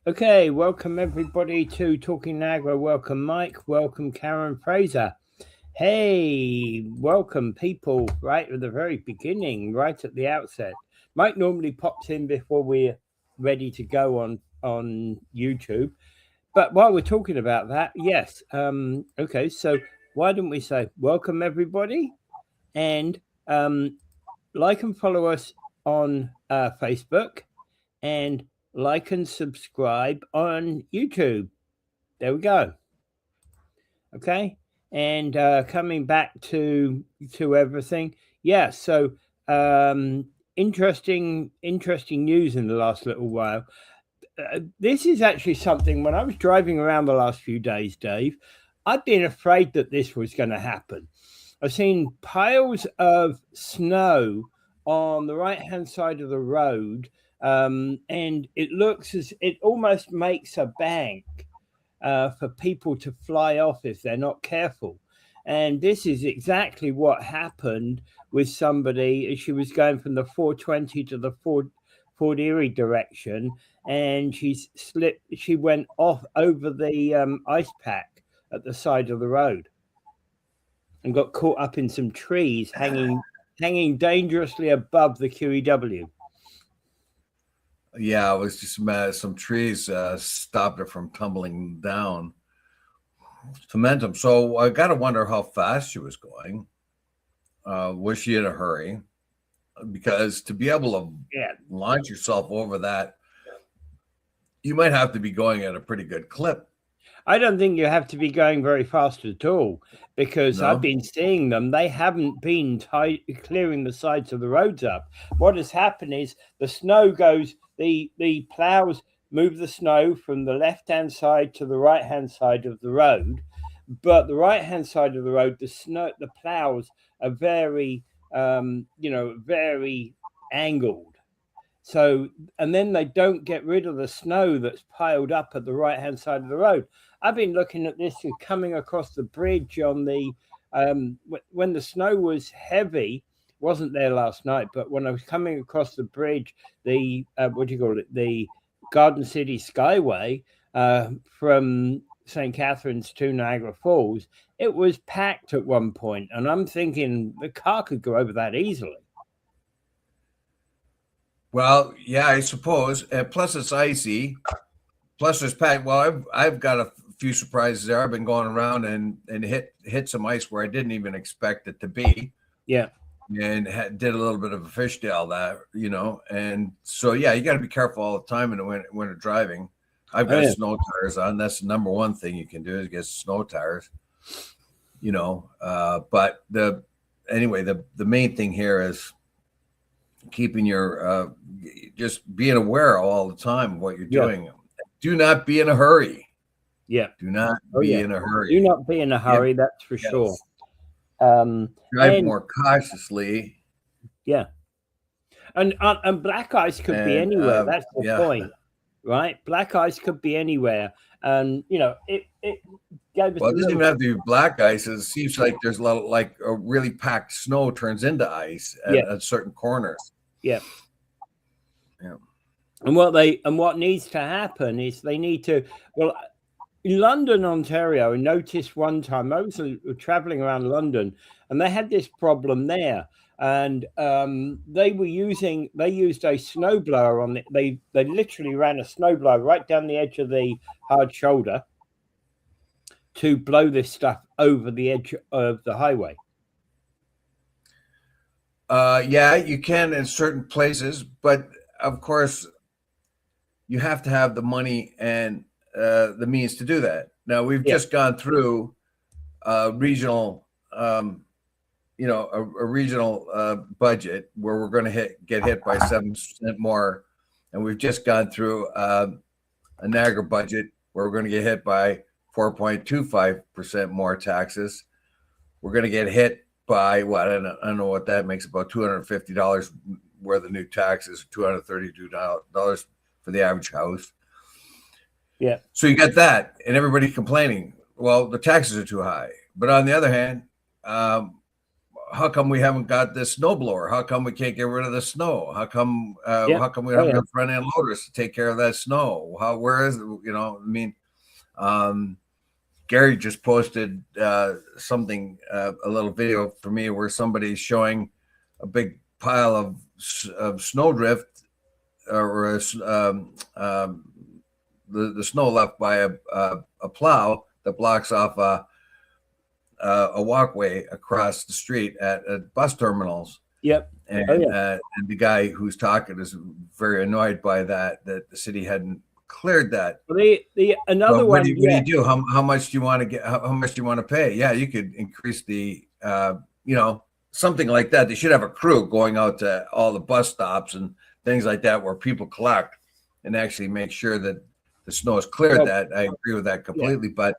Okay, welcome everybody to Talking Niagara. Welcome Mike, welcome Karen Fraser. Hey, welcome people right at the very beginning, right at the outset. Mike normally pops in before we're ready to go on YouTube. But while we're talking about that, yes. Okay, so why don't we say welcome everybody and like and follow us on Facebook and like and subscribe on YouTube. There we go. Okay, and coming back to everything. Yeah. So interesting news in the last little while. This is actually something. When I was driving around the last few days, Dave, I've been afraid that this was going to happen. I've seen piles of snow on the right hand side of the road, and it looks as it almost makes a bank for people to fly off if they're not careful. And this is exactly what happened with somebody as she was going from the 420 to the Fort Erie direction, and she slipped. She went off over the ice pack at the side of the road and got caught up in some trees hanging dangerously above the QEW. Yeah, it was just some trees stopped it from tumbling down. Momentum. So I got to wonder how fast she was going. Was she in a hurry? Because to be able to launch yourself over that, you might have to be going at a pretty good clip. I don't think you have to be going very fast at all, because I've been seeing them. They haven't been clearing the sides of the roads up. What has happened is the snow goes, the plows move the snow from the left-hand side to the right-hand side of the road. But the right-hand side of the road, the plows are very, very angled. So, and then they don't get rid of the snow that's piled up at the right-hand side of the road. I've been looking at this coming across the bridge on the when the snow was heavy. Wasn't there last night, but when I was coming across the bridge, the the Garden City Skyway from St. Catharines to Niagara Falls, it was packed at one point, and I'm thinking the car could go over that easily. Well, yeah, I suppose. Plus, it's icy. Plus, there's packed. Well, I've got a few surprises there. I've been going around and hit some ice where I didn't even expect it to be. Yeah. And did a little bit of a fishtail that, and so, yeah, you got to be careful all the time in the winter driving. I've got snow tires on. That's the number one thing you can do is get snow tires, but the main thing here is keeping your just being aware all the time of what you're doing. Do not be in a hurry. Yeah. Do not be in a hurry. Do not be in a hurry, that's for sure. Drive more cautiously. Yeah. And black ice could be anywhere. That's the point, right? Black ice could be anywhere. And, it gave us. Well, it doesn't even have to be black ice. It seems like there's a lot of, like, a really packed snow turns into ice at certain corners. Yeah. Yeah. And what needs to happen is they need to, in London, Ontario, I noticed one time I was traveling around London and they had this problem there. And they used a snowblower on it. They literally ran a snowblower right down the edge of the hard shoulder to blow this stuff over the edge of the highway. Yeah, you can in certain places, but of course you have to have the money and the means to do that. Now we've just gone through regional a regional budget where we're going to get hit by 7% more, and we've just gone through a Niagara budget where we're going to get hit by 4.25% more taxes. We're going to get hit by what? I don't know what that makes, about $250 worth of new taxes, $232 for the average house. Yeah. So you got that, and everybody complaining, well, the taxes are too high. But on the other hand, how come we haven't got this snowblower? How come we can't get rid of the snow? How come we haven't got front end loaders to take care of that snow? Where is it? I mean, Gary just posted something, a little video for me where somebody's showing a big pile of snowdrift or the snow left by a plow that blocks off a walkway across the street at bus terminals. Yep. And, and the guy who's talking is very annoyed by that the city hadn't cleared that. Well, another one. What do you do? How much do you want to get? How much do you want to pay? Yeah, you could increase the, something like that. They should have a crew going out to all the bus stops and things like that where people collect and actually make sure that the snow is cleared. That I agree with that completely. But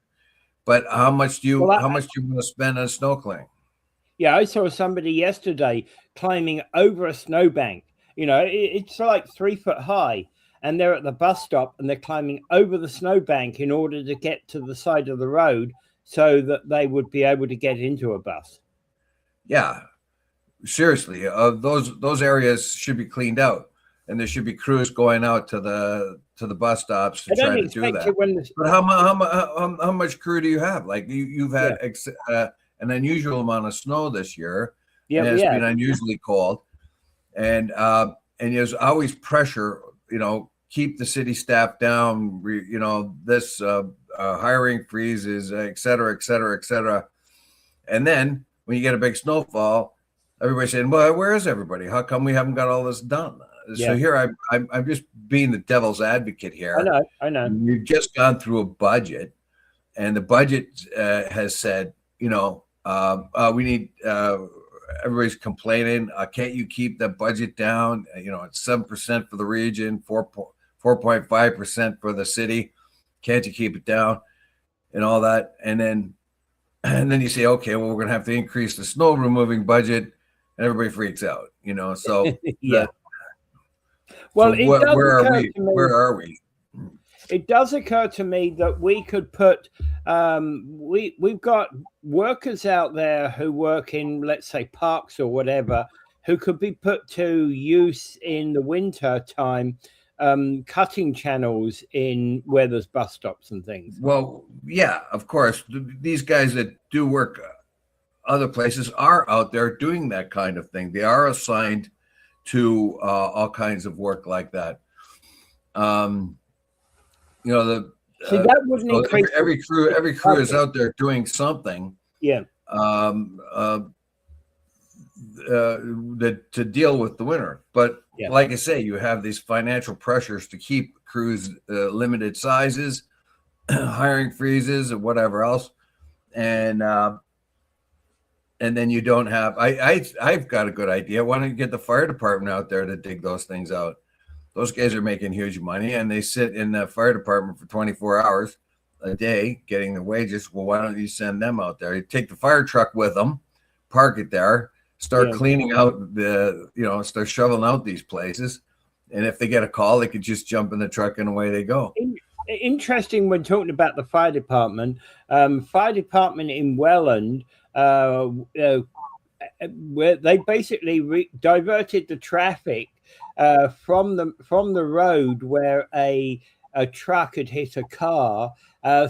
how much do you want to spend on snow clearing? Yeah, I saw somebody yesterday climbing over a snowbank. It's like 3 foot high, and they're at the bus stop and they're climbing over the snowbank in order to get to the side of the road so that they would be able to get into a bus. Yeah, seriously, those areas should be cleaned out, and there should be crews going out to the bus stops to try to do that. But how much crew do you have? Like you've had an unusual amount of snow this year. Yeah, and it's been unusually cold, and there's always pressure. Keep the city staff down. This hiring freezes, et cetera, et cetera, et cetera. And then when you get a big snowfall, everybody's saying, "Well, where is everybody? How come we haven't got all this done?" So here I'm just being the devil's advocate here. I know. We've just gone through a budget, and the budget has said, we need. Everybody's complaining. Can't you keep the budget down? It's 7% for the region, 4.5% for the city. Can't you keep it down? And all that, and then you say, okay, well, we're going to have to increase the snow removing budget, and everybody freaks out. So yeah. Well, so where are we? It does occur to me that we could put we've got workers out there who work in, let's say, parks or whatever, who could be put to use in the winter time, cutting channels in where there's bus stops and things. Well, yeah, of course. These guys that do work other places are out there doing that kind of thing. They are assigned to all kinds of work like that. That wouldn't increase. Every crew is out there doing something. Yeah. To deal with the winter, but like I say, you have these financial pressures to keep crews limited sizes, hiring freezes, or whatever else, and then you don't have. I've got a good idea. Why don't you get the fire department out there to dig those things out? Those guys are making huge money, and they sit in the fire department for 24 hours a day getting the wages. Well, why don't you send them out there? You take the fire truck with them, park it there, start cleaning out start shoveling out these places. And if they get a call, they could just jump in the truck and away they go. Interesting when talking about the fire department. Fire department in Welland, where they basically diverted the traffic from the road where a truck had hit a car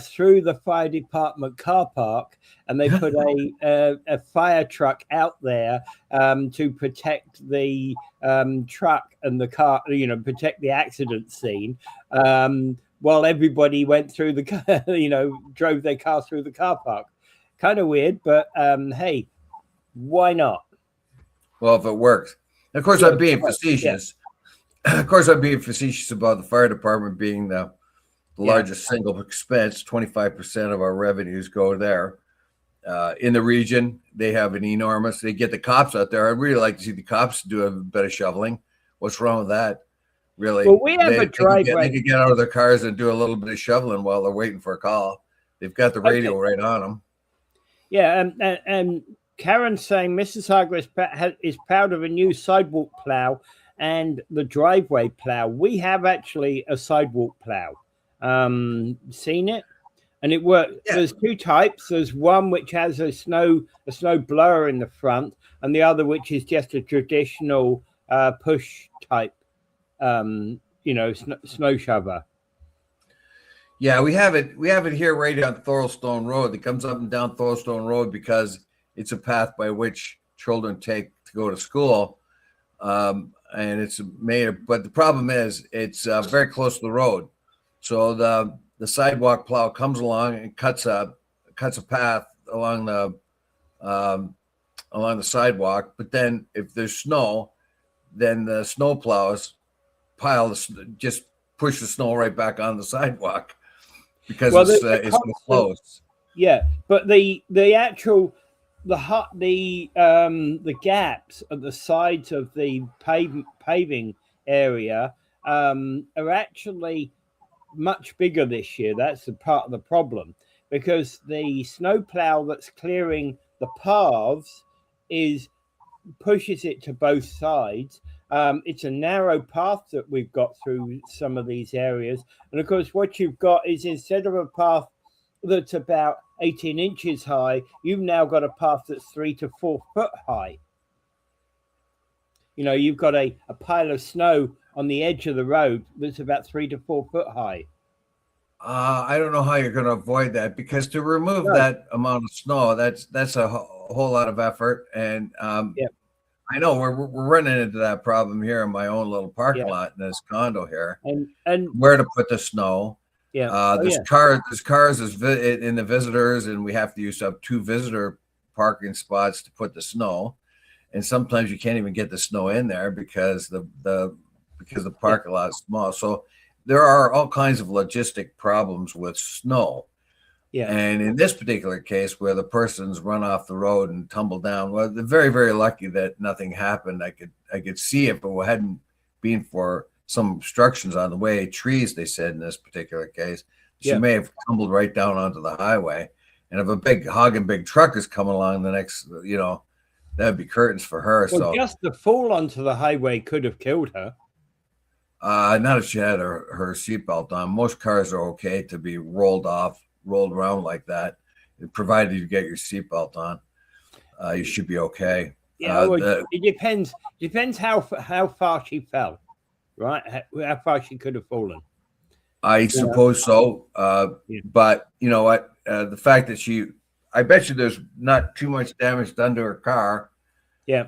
through the fire department car park, and they put a fire truck out there to protect the truck and the car, protect the accident scene, while everybody went through the car, drove their car through the car park. Kind of weird, but hey, why not? Well, if it works. Of course, I'm being facetious. Of course, I'm being facetious about the fire department being the largest single expense. 25% of our revenues go there. In the region, they have an enormous. They get the cops out there. I'd really like to see the cops do a bit of shoveling. What's wrong with that? Really? Well, we have a driveway. They could get out of their cars and do a little bit of shoveling while they're waiting for a call. They've got the radio right on them. Yeah, and Karen's saying Mississauga is proud of a new sidewalk plow and the driveway plow. We have actually a sidewalk plow. Seen it? And it works. Yeah. There's two types. There's one which has a snow blower in the front, and the other which is just a traditional push type, snow shover. Yeah, we have it. We have it here right on Thorlstone Road. That comes up and down Thorlstone Road because it's a path by which children take to go to school, and it's made. But the problem is, it's very close to the road, so the sidewalk plow comes along and cuts a path along the sidewalk. But then, if there's snow, then the snow plows just push the snow right back on the sidewalk. Because it's closed. Yeah, but the actual the gaps at the sides of the paving area are actually much bigger this year. That's the part of the problem, because the snow plow that's clearing the paths pushes it to both sides. It's a narrow path that we've got through some of these areas. And of course, what you've got is, instead of a path that's about 18 inches high, you've now got a path that's 3 to 4 foot high. You've got a pile of snow on the edge of the road that's about 3 to 4 foot high. I don't know how you're going to avoid that, because to remove that amount of snow, that's a whole lot of effort. And I know we're running into that problem here in my own little parking lot in this condo here, and where to put the snow. There's cars in the visitors, and we have to use up 2 visitor parking spots to put the snow, and sometimes you can't even get the snow in there because the parking lot is small. So there are all kinds of logistic problems with snow. Yeah. And in this particular case, where the person's run off the road and tumbled down, well, they're very, very lucky that nothing happened. I could see if it hadn't been for some obstructions on the way, trees, they said in this particular case, she may have tumbled right down onto the highway. And if a big truck is coming along the next, that'd be curtains for her. Well, so just the fall onto the highway could have killed her. Not if she had her seatbelt on. Most cars are okay to be rolled around like that, provided you get your seatbelt on. You should be okay. It depends how far she fell, right? How far she could have fallen. I suppose so. But you know what? The fact that I bet you there's not too much damage done to her car. Yeah.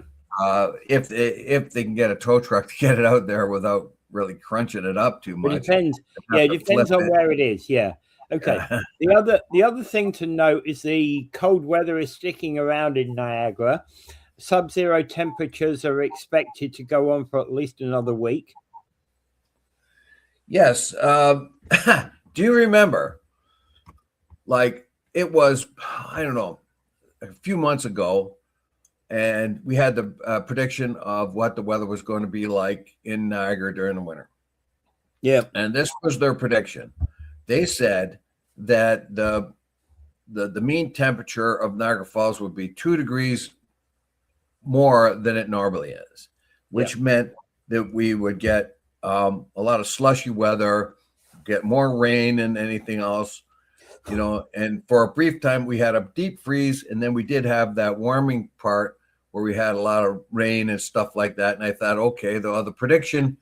If they can get a tow truck to get it out there without really crunching it up too much. It depends. It depends on where it is. Yeah. Okay. The other thing to note is the cold weather is sticking around in Niagara. Sub-zero temperatures are expected to go on for at least another week. Yes. Do you remember? Like, it was, I don't know, a few months ago, and we had the prediction of what the weather was going to be like in Niagara during the winter. Yeah. And this was their prediction. They said that the mean temperature of Niagara Falls would be 2 degrees more than it normally is, which meant that we would get a lot of slushy weather, get more rain than anything else, and for a brief time we had a deep freeze, and then we did have that warming part where we had a lot of rain and stuff like that. And I thought, okay, the prediction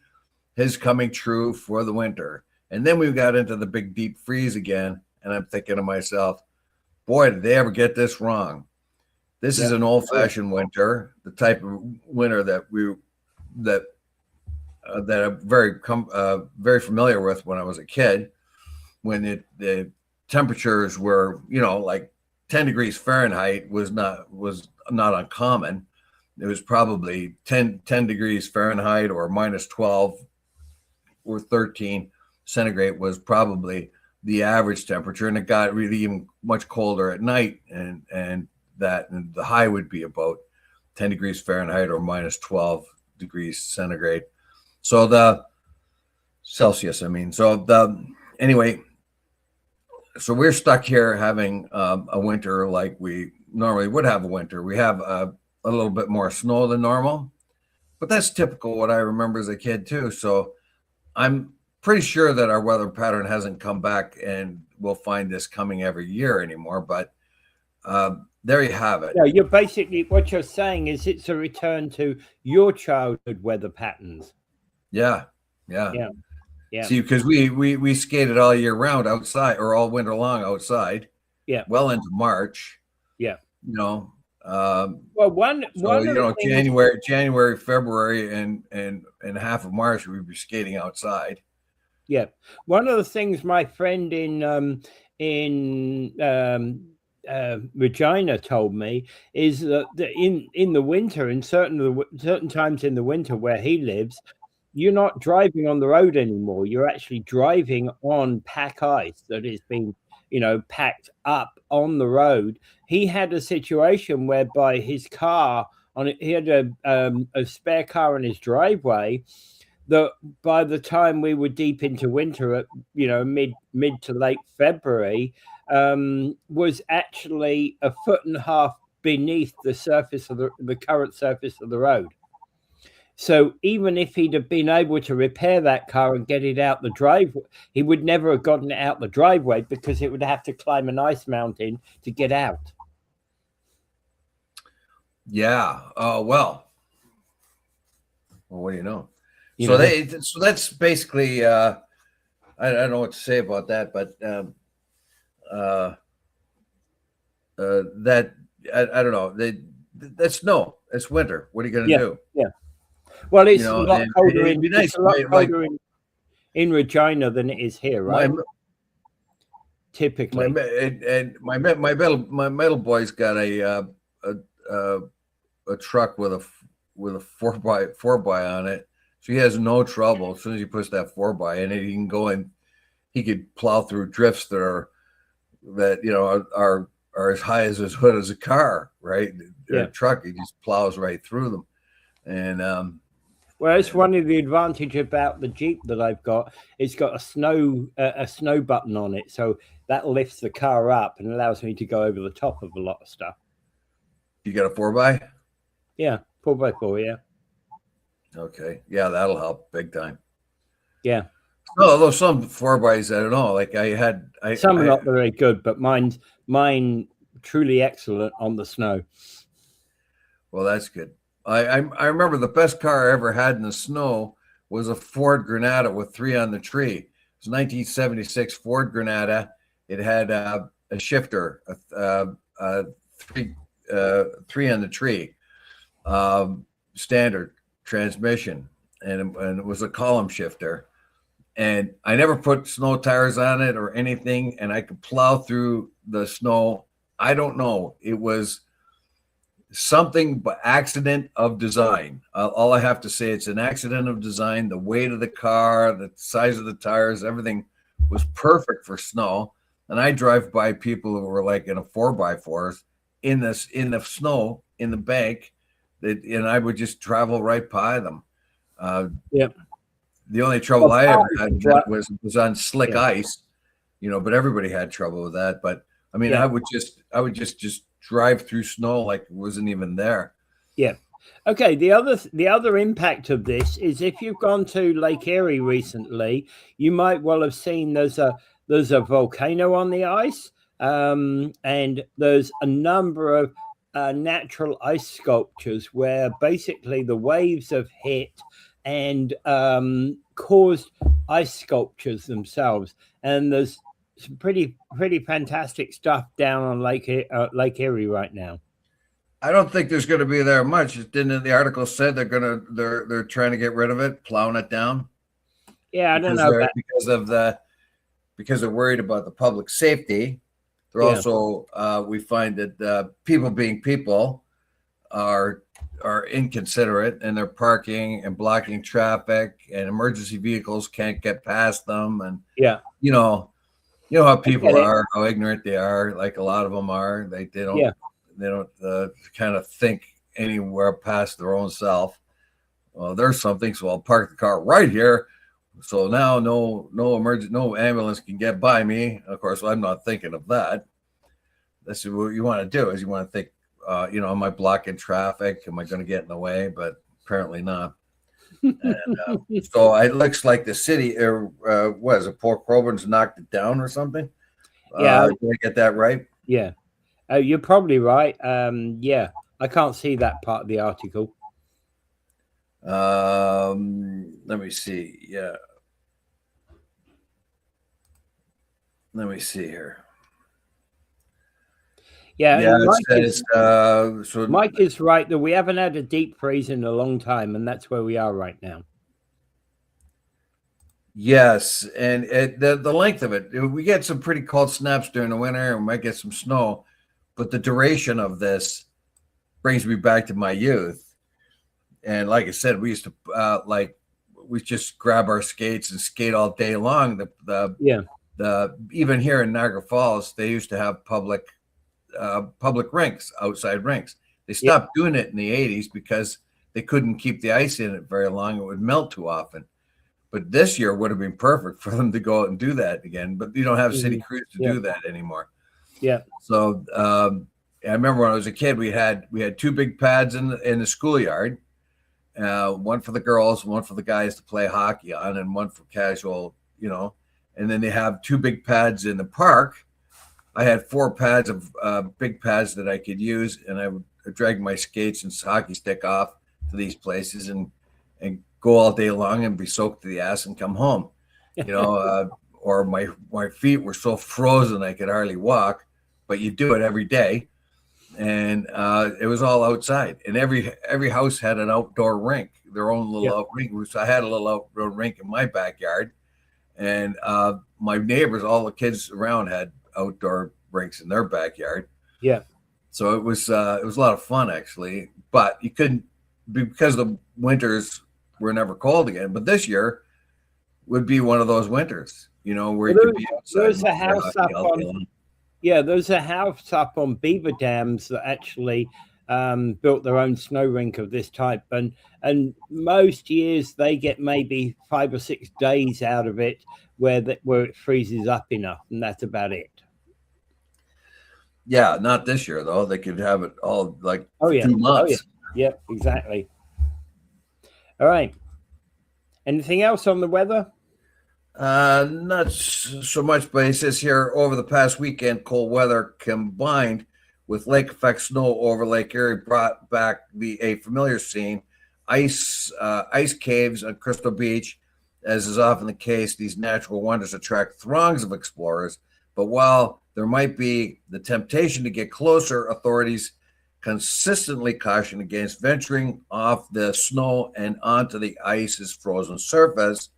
is coming true for the winter. And then we got into the big deep freeze again, and I'm thinking to myself, boy, did they ever get this wrong. This is an old-fashioned winter, the type of winter that I'm very familiar with when I was a kid, when the temperatures were, like 10 degrees Fahrenheit was not uncommon. It was probably 10 degrees Fahrenheit or minus 12 or 13 centigrade was probably the average temperature, and it got really even much colder at night, and the high would be about 10 degrees Fahrenheit or minus 12 degrees centigrade. So the Celsius, anyway, so we're stuck here having a winter like we normally would have a winter. We have a little bit more snow than normal, but that's typical what I remember as a kid too. So I'm pretty sure that our weather pattern hasn't come back, and we'll find this coming every year anymore. But there you have it. Yeah, you're basically, what you're saying is it's a return to your childhood weather patterns. Yeah. Yeah. See, because we skated all year round outside, or all winter long outside. Yeah. Well into March. Yeah. Well, one of the things, January, February, and half of March, we'd be skating outside. Yeah, one of the things my friend in Regina told me is that in the winter, in certain times in the winter where he lives, you're not driving on the road anymore. You're actually driving on pack ice that is being, packed up on the road. He had a situation whereby his car he had a spare car in his driveway, that by the time we were deep into winter at mid to late February, was actually 1.5 feet beneath the surface of the current surface of the road. So even if he'd have been able to repair that car and get it out the driveway, he would never have gotten it out the driveway because it would have to climb an ice mountain to get out. Yeah. Well, what do you know? So that's basically I don't know what to say about that, but that I don't know. That's snow. It's winter. What are you going to do? Yeah. Well, it's a lot colder in Regina than it is here, right? Typically. My middle boy's got a truck with a 4x4 on it. So he has no trouble. As soon as he puts that 4x in it, he can go and he could plow through drifts that are as high as his hood as a car, right? Yeah. A truck, he just plows right through them. And well, it's one of the advantage about the Jeep that I've got. It's got a snow button on it, so that lifts the car up and allows me to go over the top of a lot of stuff. You got a 4x? Yeah, 4x4. Yeah. Okay. Yeah, that'll help big time. Yeah. No, although some 4x's, I don't know. Like some are not very good, but mine truly excellent on the snow. Well, that's good. I remember the best car I ever had in the snow was a Ford Granada with 3 on the tree. It was 1976 Ford Granada. It had a shifter, 3 on the tree, standard transmission, and it was a column shifter. And I never put snow tires on it or anything, and I could plow through the snow. I don't know. It was something but accident of design. All I have to say, it's an accident of design. The weight of the car, the size of the tires, everything was perfect for snow. And I drive by people who were like in a 4x4s in the snow in the bank, and I would just travel right by them. Yep. The only trouble I ever had was on slick ice, but everybody had trouble with that. But I mean, I would just drive through snow like it wasn't even there. Yeah. Okay. The other impact of this is if you've gone to Lake Erie recently, you might well have seen there's a volcano on the ice, and there's a number of natural ice sculptures where basically the waves have hit and caused ice sculptures themselves. And there's some pretty fantastic stuff down on Lake Erie right now. I don't think there's going to be there much. Didn't the article said they're trying to get rid of it, plowing it down? Yeah, I don't know because they're worried about the public safety. They're also we find that people being people are inconsiderate, and they're parking and blocking traffic, and emergency vehicles can't get past them. And you know how people are, how ignorant they are. Like a lot of them are. They don't kind of think anywhere past their own self. Well, there's something, so I'll park the car right here. So now no ambulance can get by me. Of course, I'm not thinking of that. That's what you want to do, is you want to think, am I blocking traffic? Am I going to get in the way? But apparently not. So it looks like the city, what is it, Port Colborne's knocked it down or something? Yeah, Did I get that right? yeah. You're probably right. Yeah, I can't see that part of the article. Let me see. Yeah. Let me see here. Yeah, Yeah, and it says Mike is right that we haven't had a deep freeze in a long time, and that's where we are right now. yes, and the length of it, we get some pretty cold snaps during the winter, and we might get some snow, but the duration of this brings me back to my youth. And like I said, we used to we just grab our skates and skate all day long. The even here in Niagara Falls, they used to have public rinks, outside rinks. They stopped doing it in the 80s because they couldn't keep the ice in it very long. It would melt too often. But this year would have been perfect for them to go out and do that again. But you don't have city crews to do that anymore. Yeah. So I remember when I was a kid, we had 2 big pads in the schoolyard, one for the girls, one for the guys to play hockey on, and one for casual, And then they have 2 big pads in the park. I had 4 pads of big pads that I could use, and I would drag my skates and hockey stick off to these places and go all day long and be soaked to the ass and come home, or my feet were so frozen I could hardly walk, but you do it every day. And it was all outside, and every house had an outdoor rink, their own little out rink. So I had a little outdoor rink in my backyard, and my neighbors, all the kids around, had outdoor rinks in their backyard. Yeah. So it was a lot of fun, actually, but you couldn't, because the winters were never cold again. But this year would be one of those winters, where you could be outside. There's a house up on, there's a house up on Beaver Dams that actually built their own snow rink of this type, and most years they get maybe 5 or 6 days out of it where it freezes up enough, and that's about it. Yeah, not this year though. They could have it all 2 months. Oh, yeah. Yep, exactly. All right. Anything else on the weather? Not so much, but it says here, over the past weekend, cold weather combined with lake effect snow over Lake Erie brought back a familiar scene: ice caves on Crystal Beach. As is often the case, these natural wonders attract throngs of explorers. But while there might be the temptation to get closer, authorities consistently caution against venturing off the snow and onto the ice's frozen surface.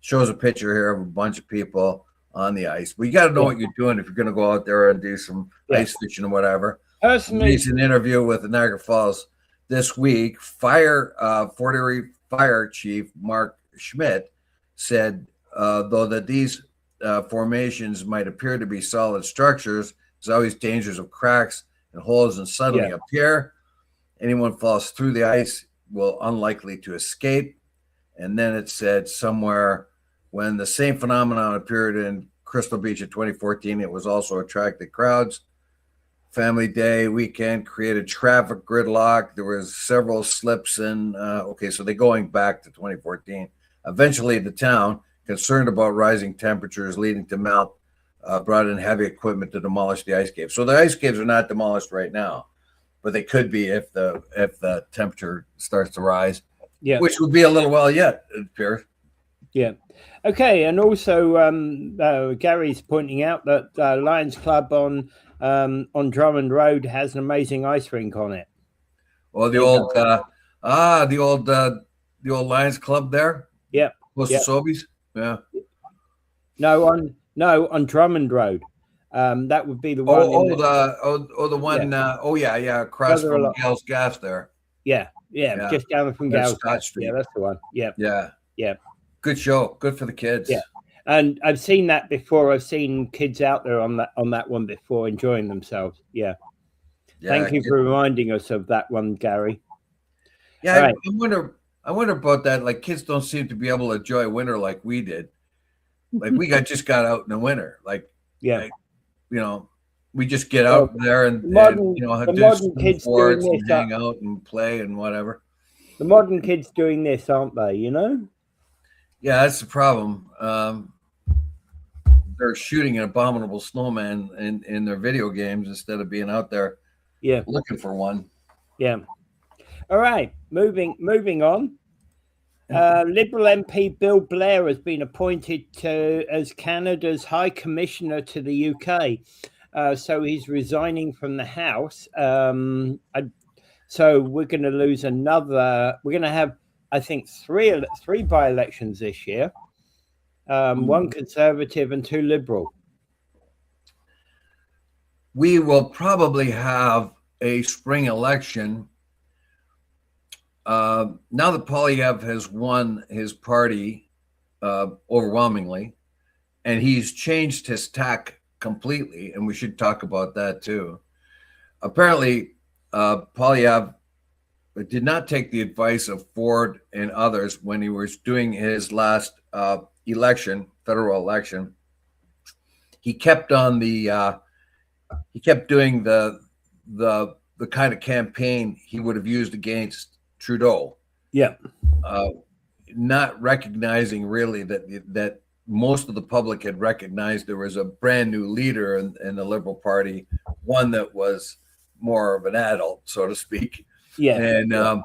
Shows a picture here of a bunch of people on the ice. But you got to know what you're doing if you're going to go out there and do some ice fishing or whatever. He's an interview with the Niagara Falls this week. Fort Erie Fire Chief Mark Schmidt said, though that these formations might appear to be solid structures, there's always dangers of cracks and holes, and suddenly appear. Anyone falls through the ice will unlikely to escape. And then it said somewhere, when the same phenomenon appeared in Crystal Beach in 2014, it was also attracted crowds. Family Day weekend created traffic gridlock. There was several slips in. So they're going back to 2014. Eventually, the town, concerned about rising temperatures leading to melt, brought in heavy equipment to demolish the ice caves. So the ice caves are not demolished right now, but they could be if the temperature starts to rise. Yeah, which would be a little while yet, it appears. Yeah. Okay, and also Gary's pointing out that Lions Club on Drummond Road has an amazing ice rink on it. Well, the old Lions Club there. Yeah. Close to Sobeys. Yeah. No, on Drummond Road. That would be the one. The one. Yeah. Across from Gales Gas there. Yeah, just down from Gales Street. Yeah, that's the one. Yeah. Good show. Good for the kids. Yeah, and I've seen that before. I've seen kids out there on that one before, enjoying themselves. Yeah. Thank you for reminding us of that one, Gary. Yeah, right. I wonder about that. Like, kids don't seem to be able to enjoy winter like we did. Like, we just got out in the winter. We just get out there and do some sports and hang out and play and whatever. The modern kids doing this, aren't they? You know? Yeah, that's the problem. They're shooting an abominable snowman in their video games instead of being out there Yeah, looking for one. yeah. All right, moving on. Liberal MP Bill Blair has been appointed as Canada's High Commissioner to the UK. So he's resigning from the House. So we're going to lose another. We're going to have, I think, three by-elections this year. One Conservative and two Liberal. We will probably have a spring election. Now that Polyev has won his party overwhelmingly, and he's changed his tack completely, and we should talk about that too. Apparently, Polyev did not take the advice of Ford and others when he was doing his last federal election. He kept on he kept doing the kind of campaign he would have used against Trudeau. Yeah. Not recognizing really that most of the public had recognized there was a brand new leader in the Liberal Party, one that was more of an adult, so to speak. Yeah.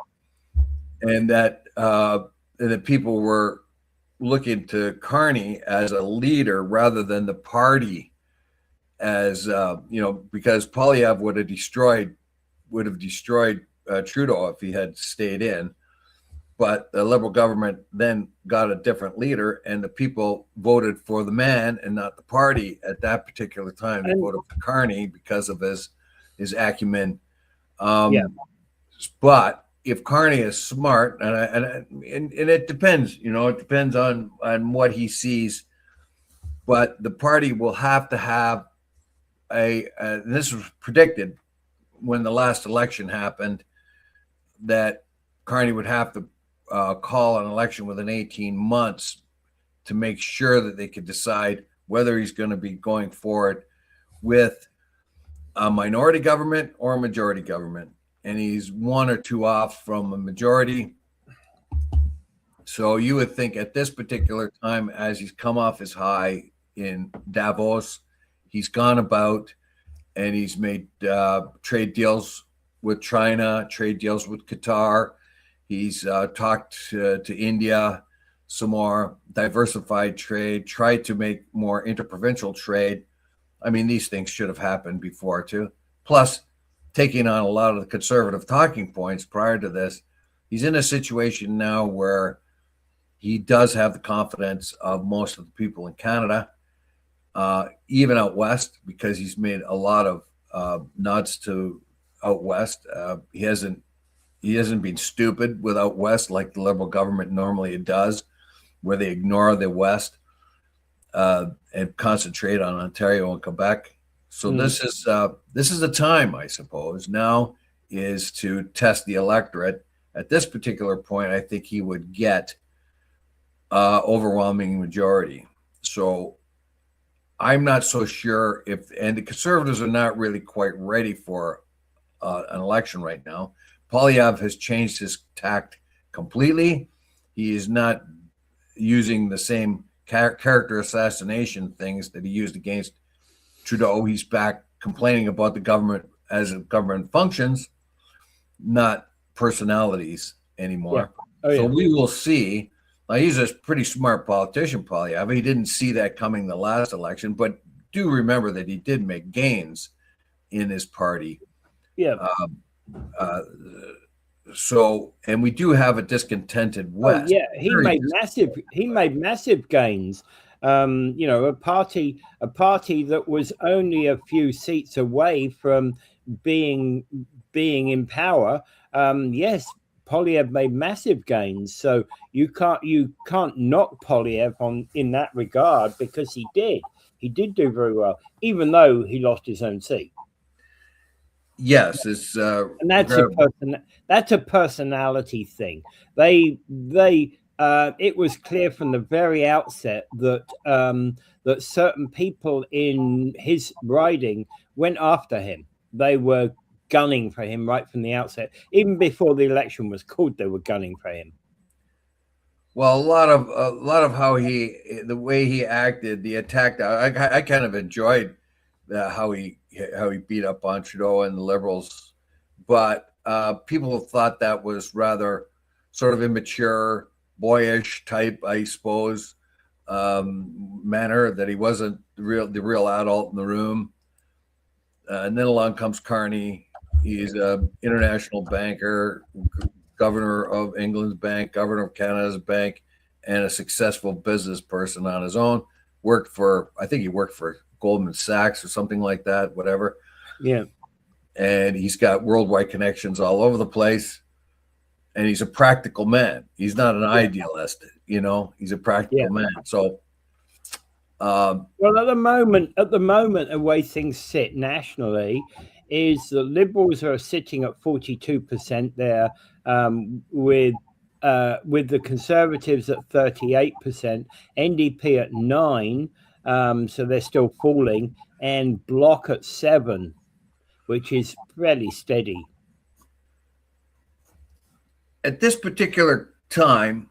And that people were looking to Carney as a leader rather than the party as because Polyev would have destroyed Trudeau if he had stayed in. But the Liberal government then got a different leader, and the people voted for the man and not the party at that particular time. They voted for Carney because of his acumen. But if Carney is smart, and it depends, it depends on what he sees. But the party will have to have and this was predicted when the last election happened, that Carney would have to call an election within 18 months to make sure that they could decide whether he's going to be going forward with a minority government or a majority government. And he's one or two off from a majority. So you would think at this particular time, as he's come off his high in Davos, he's gone about and he's made trade deals with China, trade deals with Qatar. He's talked to India, some more diversified trade, tried to make more interprovincial trade. I mean, these things should have happened before too. Plus, taking on a lot of the conservative talking points prior to this, he's in a situation now where he does have the confidence of most of the people in Canada, even out west, because he's made a lot of nods to out west. He hasn't been stupid with out west like the Liberal government normally does, where they ignore the west and concentrate on Ontario and Quebec. So this is the time, I suppose, now is to test the electorate. At this particular point, I think he would get overwhelming majority. So I'm not so sure and the Conservatives are not really quite ready for an election right now. Polyev has changed his tact completely. He is not using the same character assassination things that he used against Trudeau. He's back complaining about the government as government functions, not personalities anymore. So we will see. Now, he's a pretty smart politician, Polyev. He didn't see that coming the last election, but do remember that he did make gains in his party. Yeah. So, and we do have a discontented West. He made massive gains. A party that was only a few seats away from being in power. Yes, Polyev made massive gains. So you can't knock Polyev in that regard, because he did do very well, even though he lost his own seat. Yes, it's and that's a personality thing. It was clear from the very outset that that certain people in his riding went after him. They were gunning for him right from the outset. Even before the election was called, they were gunning for him. Well, a lot of how the way he acted, the attack. I kind of enjoyed how he beat up on Trudeau and the Liberals, but people thought that was rather sort of immature, boyish type, I suppose, manner, that he wasn't the real adult in the room. And then along comes Carney. He's an international banker, governor of England's bank, governor of Canada's bank, and a successful business person on his own. I think he worked for Goldman Sachs or something like that, whatever. Yeah. And he's got worldwide connections all over the place. And he's a practical man. He's not an idealist, he's a practical man. So, well, at the moment, the way things sit nationally is the Liberals are sitting at 42% there, with the Conservatives at 38%, NDP at 9%, so they're still falling, and Bloc at 7%, which is fairly steady. At this particular time,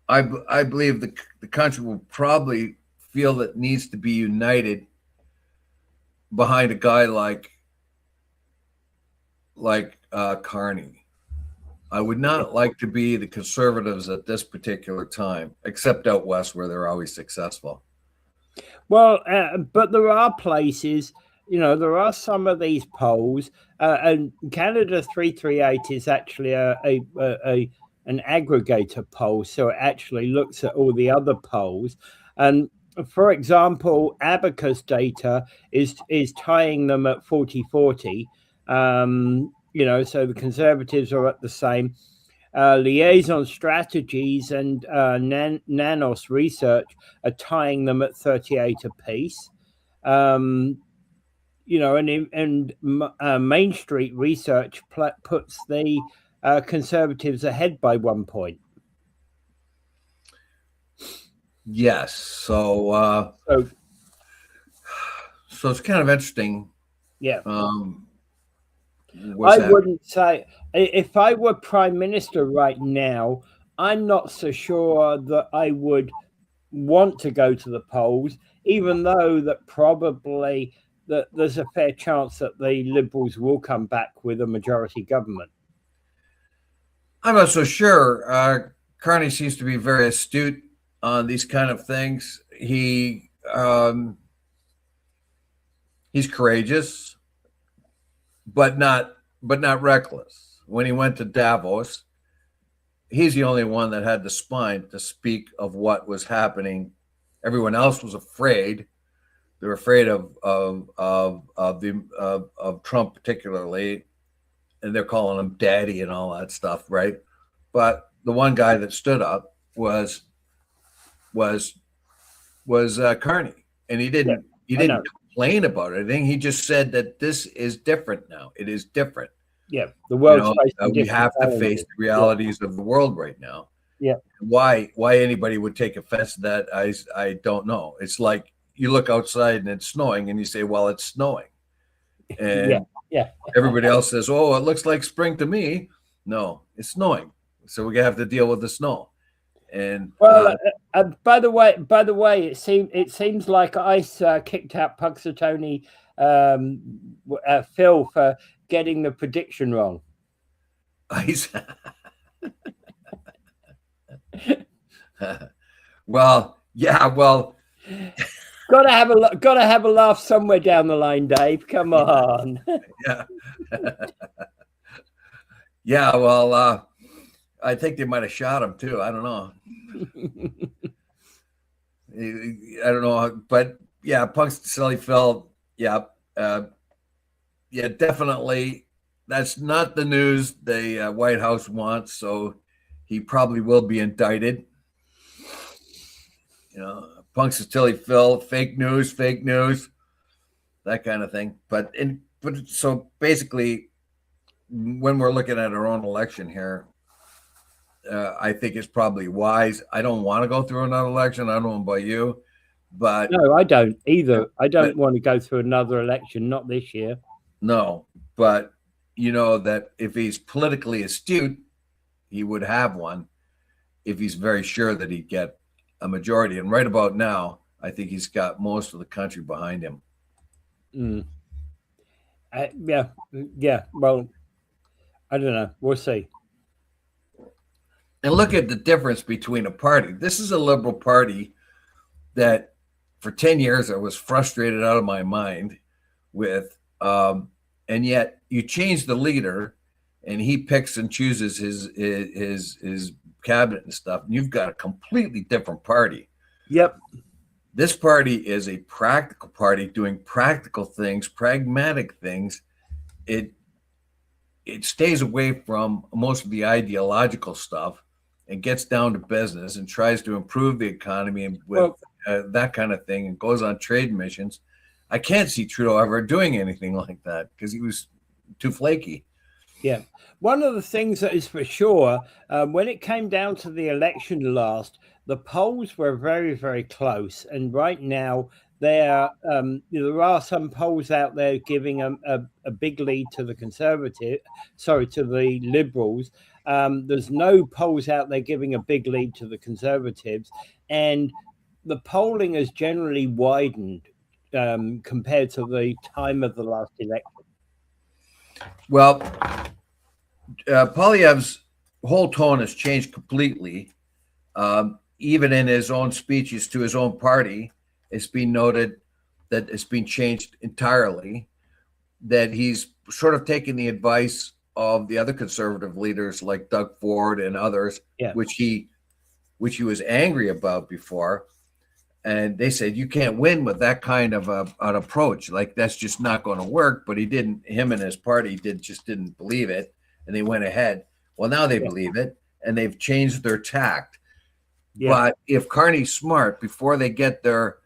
I believe the country will probably feel that it needs to be united behind a guy like Carney. I would not like to be the Conservatives at this particular time, except out west where they're always successful. Well, but there are places, there are some of these polls, and Canada 338 is actually an aggregator poll, so it actually looks at all the other polls. And for example, Abacus data is tying them at 40-40. So the Conservatives are at the same. Liaison Strategies and Nanos Research are tying them at 38 apiece. And Main Street Research puts the Conservatives ahead by 1 point. Yes. So it's kind of interesting. Yeah. I wouldn't say, if I were Prime Minister right now, I'm not so sure that I would want to go to the polls, even though that probably that there's a fair chance that the Liberals will come back with a majority government. I'm not so sure. Carney seems to be very astute on these kind of things. He's courageous, but not reckless. When he went to Davos, he's the only one that had the spine to speak of what was happening. Everyone else was afraid. They were afraid of Trump particularly, and they're calling him daddy and all that stuff, right? But the one guy that stood up was Carney, and he didn't complain about it. I think he just said that this is different now. It is different. Yeah, the world's we have to face the realities of the world right now. Yeah. Why anybody would take offense to that, I don't know. It's like you look outside and it's snowing, and you say, "Well, it's snowing," and everybody else says, "Oh, it looks like spring to me." No, it's snowing, so we have to deal with the snow. And by the way, it seems like ICE kicked out Punxsutawney Phil for getting the prediction wrong. ICE. Well, yeah, well. Gotta have a laugh somewhere down the line, Dave. Come on. Yeah. Yeah. Well, I think they might have shot him too. I don't know. I don't know, but yeah, Punxsutawney Phil. Yeah, definitely. That's not the news the White House wants. So he probably will be indicted. Punxsutawney Phil, fake news, that kind of thing. But so basically, when we're looking at our own election here, I think it's probably wise. I don't want to go through another election. I don't know about you, but no, I don't either. I don't want to go through another election, not this year. No, but you know that if he's politically astute, he would have one if he's very sure that he'd get a majority. And right about now, I think he's got most of the country behind him. Mm. Yeah, yeah. Well, I don't know. We'll see. And look at the difference between a party. This is a liberal party that for 10 years I was frustrated out of my mind with. And yet you change the leader and he picks and chooses his cabinet and stuff. And you've got a completely different party. Yep. This party is a practical party doing practical things, pragmatic things. It stays away from most of the ideological stuff and gets down to business and tries to improve the economy and with that kind of thing, and goes on trade missions. I can't see Trudeau ever doing anything like that because he was too flaky. Yeah. One of the things that is for sure, when it came down to the election last, the polls were very, very close. And right now, there are some polls out there giving a big lead to the to the Liberals. There's no polls out there giving a big lead to the Conservatives. And the polling has generally widened compared to the time of the last election. Well, Poilievre's whole tone has changed completely. Even in his own speeches to his own party, it's been noted that it's been changed entirely, that he's sort of taken the advice of the other conservative leaders like Doug Ford and others, which he was angry about before. And they said, you can't win with that kind of an approach. Like, that's just not going to work. But him and his party didn't believe it. And they went ahead. Well, now they believe it and they've changed their tact. Yeah. But if Carney's smart, before they get their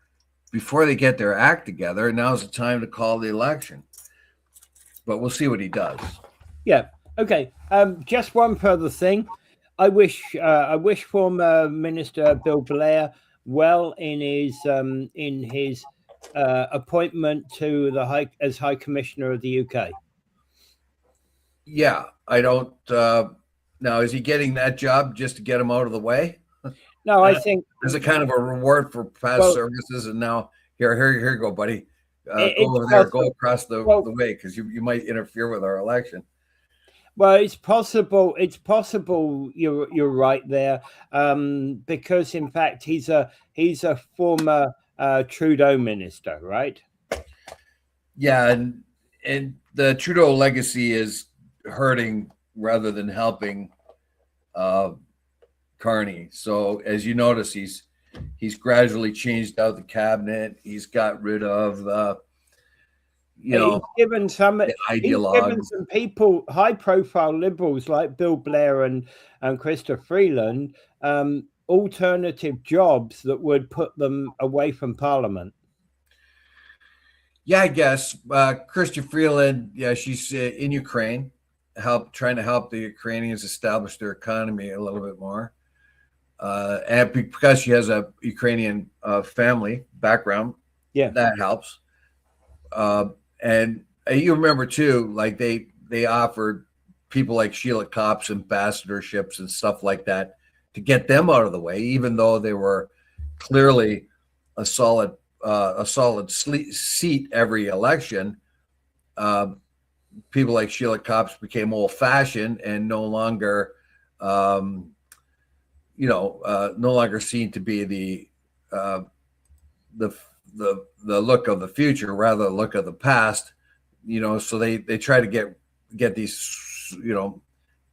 act together, now's the time to call the election. But we'll see what he does. Yeah. Okay. Just one further thing. I wish former Minister Bill Blair well in his appointment to as High Commissioner of the UK. Yeah, I don't. Now, is he getting that job just to get him out of the way? No, I think there's a kind of a reward for past services, and now here you go, buddy. Go over there, go across the way, because you might interfere with our election. Well, it's possible. It's possible. You're right there, because in fact he's a former Trudeau minister, right? Yeah, and the Trudeau legacy is hurting rather than helping Carney. So as you notice, he's gradually changed out the cabinet. He's got rid of he's given some people, high-profile Liberals like Bill Blair and Chrystia Freeland, alternative jobs that would put them away from Parliament. Yeah, I guess Chrystia Freeland. Yeah, she's in Ukraine, trying to help the Ukrainians establish their economy a little bit more, and because she has a Ukrainian family background, that helps. And you remember too, like they offered people like Sheila Kopp's ambassadorships and stuff like that to get them out of the way, even though they were clearly a solid seat every election. People like Sheila Kopp's became old-fashioned and no longer seen to be the look of the future, rather the look of the past. So they try to get these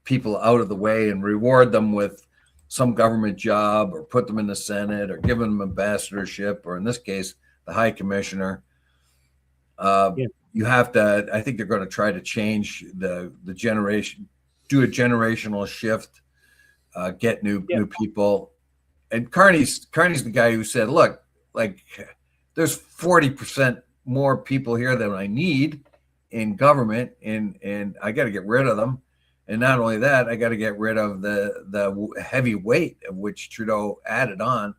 people out of the way and reward them with some government job, or put them in the Senate, or give them ambassadorship, or in this case, the High Commissioner. You have to. I think they're going to try to change the generation, do a generational shift, get new people. And Carney's the guy who said, "Look, like there's 40% more people here than I need in government, and I got to get rid of them. And not only that, I got to get rid of the heavy weight of which Trudeau added on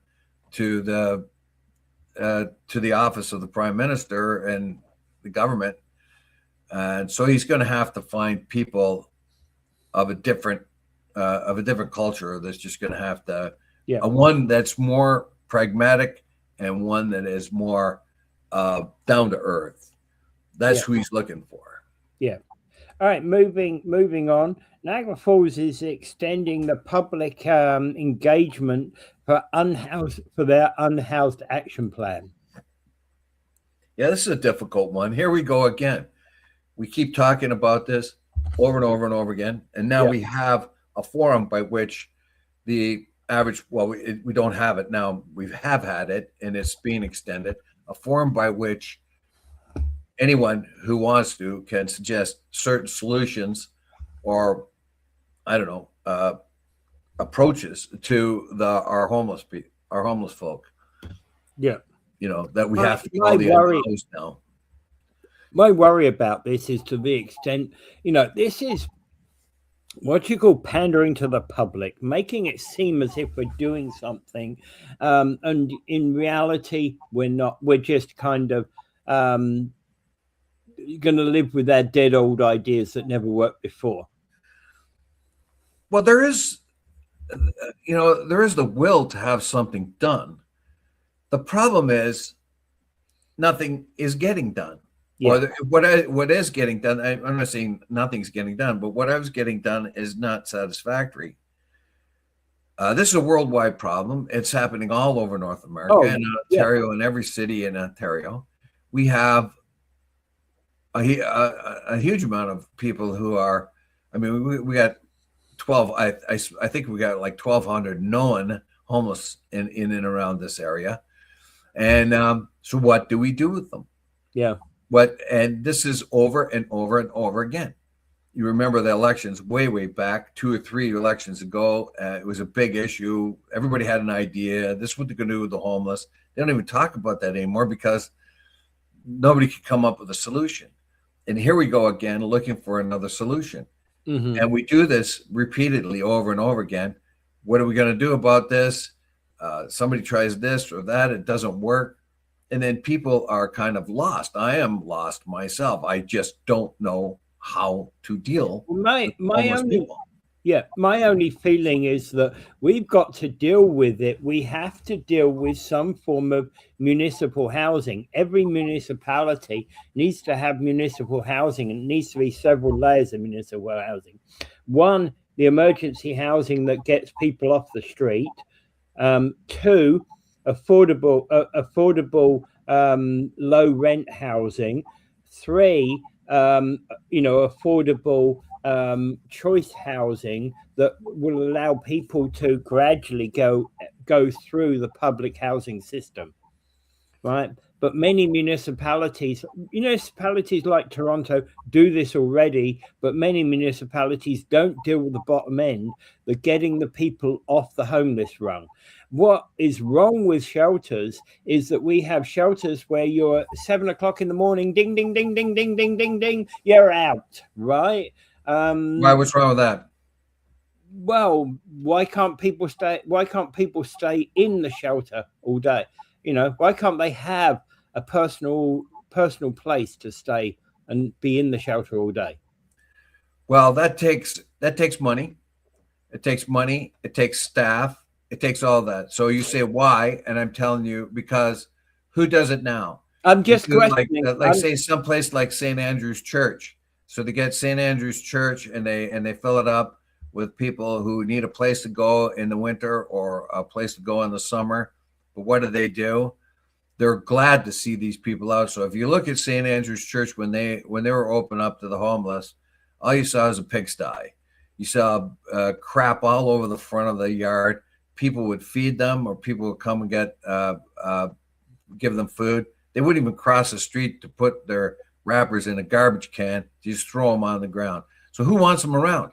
to the office of the Prime Minister and the government." And so he's going to have to find people of a different culture that's just going to have to one that's more pragmatic and one that is more down to earth. That's who he's looking for. Yeah. All right, moving on. Niagara Falls is extending the public engagement for their unhoused action plan. Yeah, this is a difficult one. Here we go again. We keep talking about this over and over and over again, and now we have a forum by which the average. Well, we don't have it now. We have had it, and it's being extended. A forum by which anyone who wants to can suggest certain solutions, or I don't know, approaches to our homeless folk. Yeah, that we have to call the unhoused now. My worry about this is to the extent, this is what you call pandering to the public, making it seem as if we're doing something, and in reality, we're not. We're just kind of going to live with our dead old ideas that never worked before. Well, there is the will to have something done. The problem is nothing is getting done. Yeah. Or what is getting done, I'm not saying nothing's getting done, but what I was getting done is not satisfactory. This is a worldwide problem. It's happening all over North America and Ontario, in every city in Ontario. We have a huge amount of people who are, we got 12, I think we got like 1,200 known homeless in and around this area. And so what do we do with them? Yeah. And this is over and over and over again. You remember the elections way back, 2 or 3 elections ago. It was a big issue. Everybody had an idea. This is what they're going to do with the homeless. They don't even talk about that anymore because nobody could come up with a solution. And here we go again, looking for another solution. Mm-hmm. And we do this repeatedly over and over again. What are we going to do about this? Somebody tries this or that. It doesn't work. And then people are kind of lost. I am lost myself. I just don't know how to deal with homeless people. Yeah, my only feeling is that we've got to deal with it. We have to deal with some form of municipal housing. Every municipality needs to have municipal housing, and it needs to be several layers of municipal housing. One, the emergency housing that gets people off the street. 2, affordable low rent housing. 3, affordable choice housing that will allow people to gradually go through the public housing system, right? But many municipalities like Toronto do this already, but many municipalities don't deal with the bottom end, the getting the people off the homeless rung. What is wrong with shelters is that we have shelters where you're at 7 o'clock in the morning, ding, ding, ding, ding, ding, ding, ding, ding, you're out, right? Why? What's wrong with that? Well, why can't people stay in the shelter all day? Why can't they have a personal place to stay and be in the shelter all day? Well, that takes money. It takes money. It takes staff. It takes all that. So you say why, and I'm telling you because who does it now? I'm just questioning. Say someplace like St. Andrew's Church. So they get St. Andrew's Church and they fill it up with people who need a place to go in the winter or a place to go in the summer. But what do? They're glad to see these people out. So if you look at St. Andrew's Church when they were open up to the homeless, all you saw was a pigsty. You saw crap all over the front of the yard. People would feed them, or people would come and give them food. They wouldn't even cross the street to put their wrappers in a garbage can. Just throw them on the ground. So who wants them around?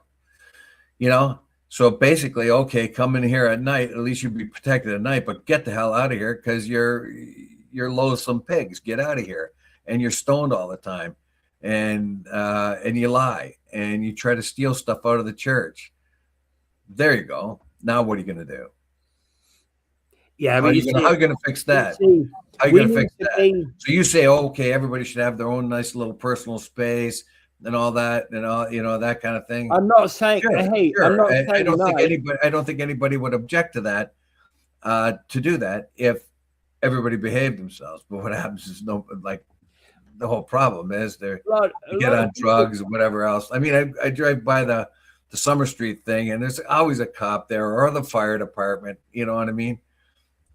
So basically, okay, come in here at night. At least you'd be protected at night, but get the hell out of here because you're loathsome pigs. Get out of here. And you're stoned all the time, and you lie and you try to steal stuff out of the church. There you go. Now what are you going to do? Yeah, How but are you you see, gonna fix that? see, How are you we gonna need fix to that? be. So you say, oh, okay, everybody should have their own nice little personal space and all that, and all that kind of thing. I'm not saying. Sure, Hey, I'm sure. not I saying don't think no. anybody. I don't think anybody would object to that. To do that if everybody behaved themselves. But what happens is like the whole problem is they A get lot on of people. drugs and whatever else. I mean, I drive by the Summer Street thing, and there's always a cop there or the fire department. You know what I mean?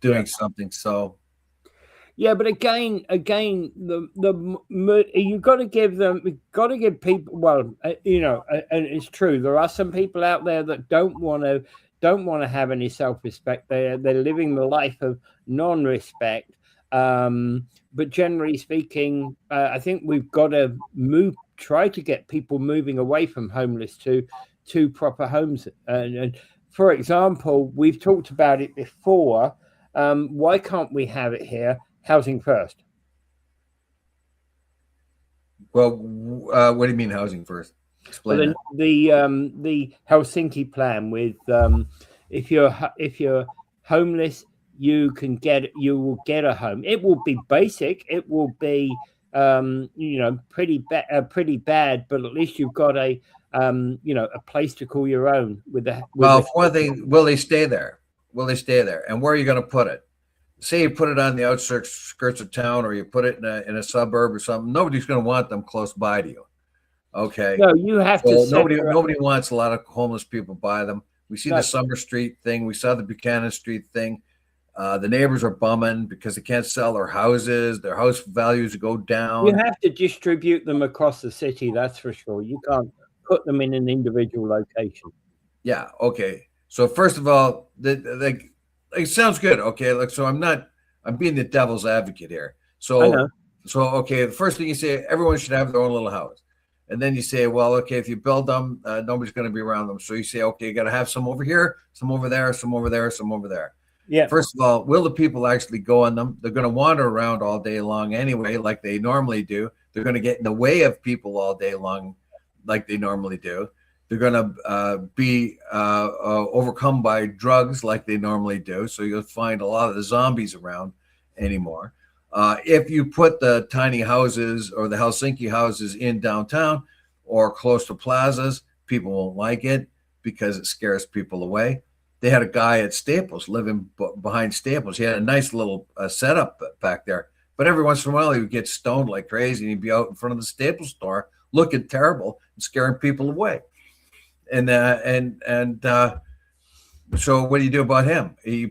Yeah. Doing something. So Yeah, but again, you got to give them, you got to give people. Well, and it's true. There are some people out there that don't want to have any self-respect. They're living the life of non-respect. But generally speaking, I think we've got to try to get people moving away from homeless to proper homes. And for example, we've talked about it before. Why can't we have it here? Housing first. well, what do you mean housing first? Explain Well, that. the Helsinki plan with if you're homeless, you will get a home. It will be basic. It will be pretty bad, but at least you've got a place to call your own Well, for one thing, will they stay there? Will they stay there? And where are you going to put it? Say you put it on the outskirts of town, or you put it in a suburb or something. Nobody's going to want them close by to you. Okay. No, you have to. Nobody wants a lot of homeless people by them. We see the Summer Street thing. We saw the Buchanan Street thing. The neighbors are bumming because they can't sell their houses. Their house values go down. You have to distribute them across the city. That's for sure. You can't put them in an individual location. Yeah. Okay. So first of all, it sounds good. Okay. Look, so I'm being the devil's advocate here. So okay. The first thing you say, everyone should have their own little house. And then you say, well, okay, if you build them, nobody's going to be around them. So you say, okay, you got to have some over here, some over there, some over there, some over there. Yeah. First of all, will the people actually go on them? They're going to wander around all day long anyway, like they normally do. They're going to get in the way of people all day long, like they normally do. They're going to be overcome by drugs like they normally do. So you'll find a lot of the zombies around anymore. If you put the tiny houses or the Helsinki houses in downtown or close to plazas, people won't like it because it scares people away. They had a guy at Staples living behind Staples. He had a nice little setup back there. But every once in a while, he would get stoned like crazy, and he'd be out in front of the Staples store looking terrible and scaring people away. And so what do you do about him? You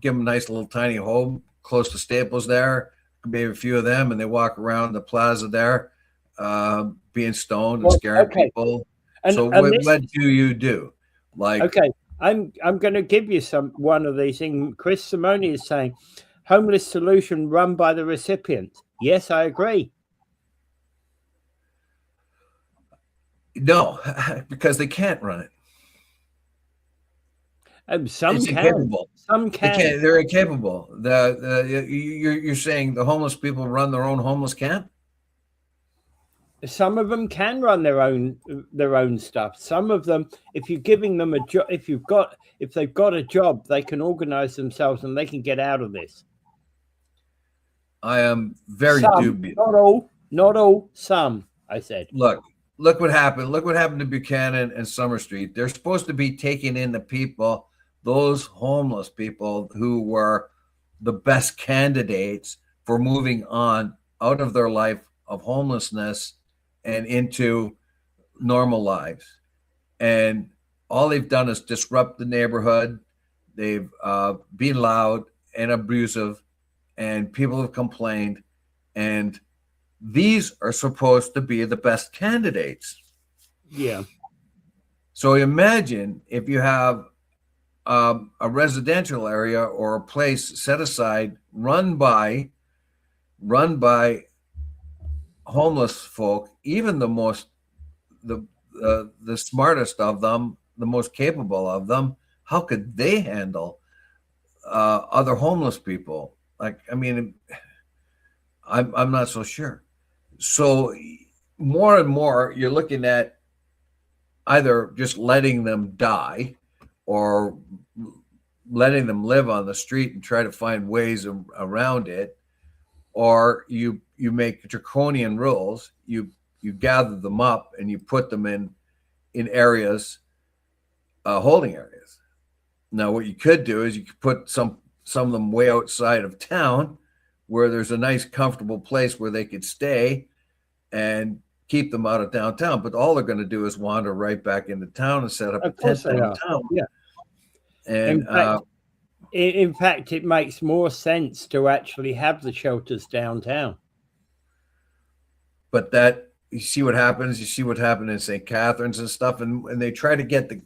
give him a nice little tiny home close to Staples there, maybe a few of them, and they walk around the plaza there, being stoned and scaring people. So what do you do? Like, okay, I'm going to give you one of these things. Chris Simone is saying, homeless solution run by the recipients. Yes, I agree. No, because they can't run it. Some it's can. Incapable. Some can. They're incapable. You're saying the homeless people run their own homeless camp? Some of them can run their own stuff. Some of them, if you're giving them a job, if they've got a job, they can organize themselves and they can get out of this. I am very dubious. Not all. Some, I said. Look what happened. Look what happened to Buchanan and Summer Street. They're supposed to be taking in the people, those homeless people who were the best candidates for moving on out of their life of homelessness and into normal lives. And all they've done is disrupt the neighborhood. They've been loud and abusive, and people have complained. And these are supposed to be the best candidates. Yeah. So imagine if you have a residential area or a place set aside, run by homeless folk, even the smartest of them, the most capable of them. How could they handle other homeless people? Like, I mean, I'm not so sure. So more and more, you're looking at either just letting them die or letting them live on the street and try to find ways around it, or you make draconian rules. You gather them up and you put them in areas, holding areas. Now, what you could do is you could put some of them way outside of town, where there's a nice, comfortable place where they could stay, and keep them out of downtown. But all they're going to do is wander right back into town and set up a tent downtown. Yeah. And in fact, it makes more sense to actually have the shelters downtown. But that, you see what happens. You see what happened in St. Catharines and stuff, and they try to get the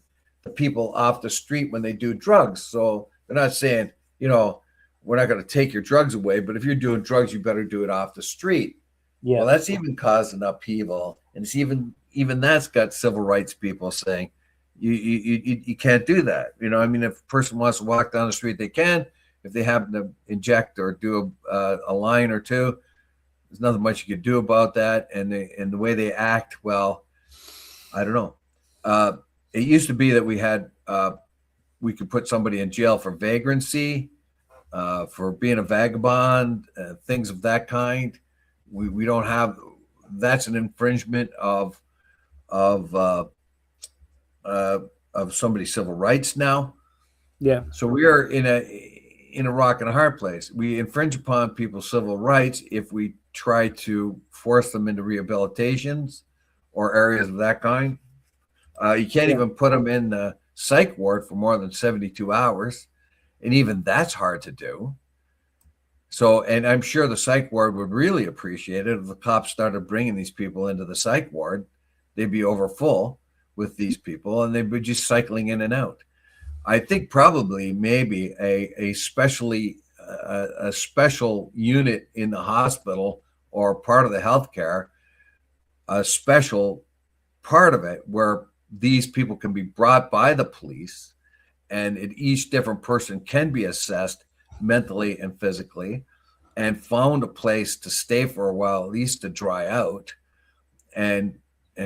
people off the street when they do drugs. So they're not saying, we're not going to take your drugs away, but if you're doing drugs, you better do it off the street. Yeah. Well, that's even caused an upheaval, and it's even that's got civil rights people saying you can't do that. If a person wants to walk down the street, they can. If they happen to inject or do a line or two, there's nothing much you can do about that. And the way they act, well, I don't know. It used to be that we could put somebody in jail for vagrancy, for being a vagabond, things of that kind. We don't have. That's an infringement of somebody's civil rights now. Yeah. So we are in a rock and a hard place. We infringe upon people's civil rights if we try to force them into rehabilitations or areas of that kind. You can't even put them in the psych ward for more than 72 hours. And even that's hard to do. So, and I'm sure the psych ward would really appreciate it if the cops started bringing these people into the psych ward. They'd be over full with these people, and they'd be just cycling in and out. I think probably maybe a special unit in the hospital or part of the healthcare, a special part of it where these people can be brought by the police, and each different person can be assessed mentally and physically, and found a place to stay for a while, at least to dry out, and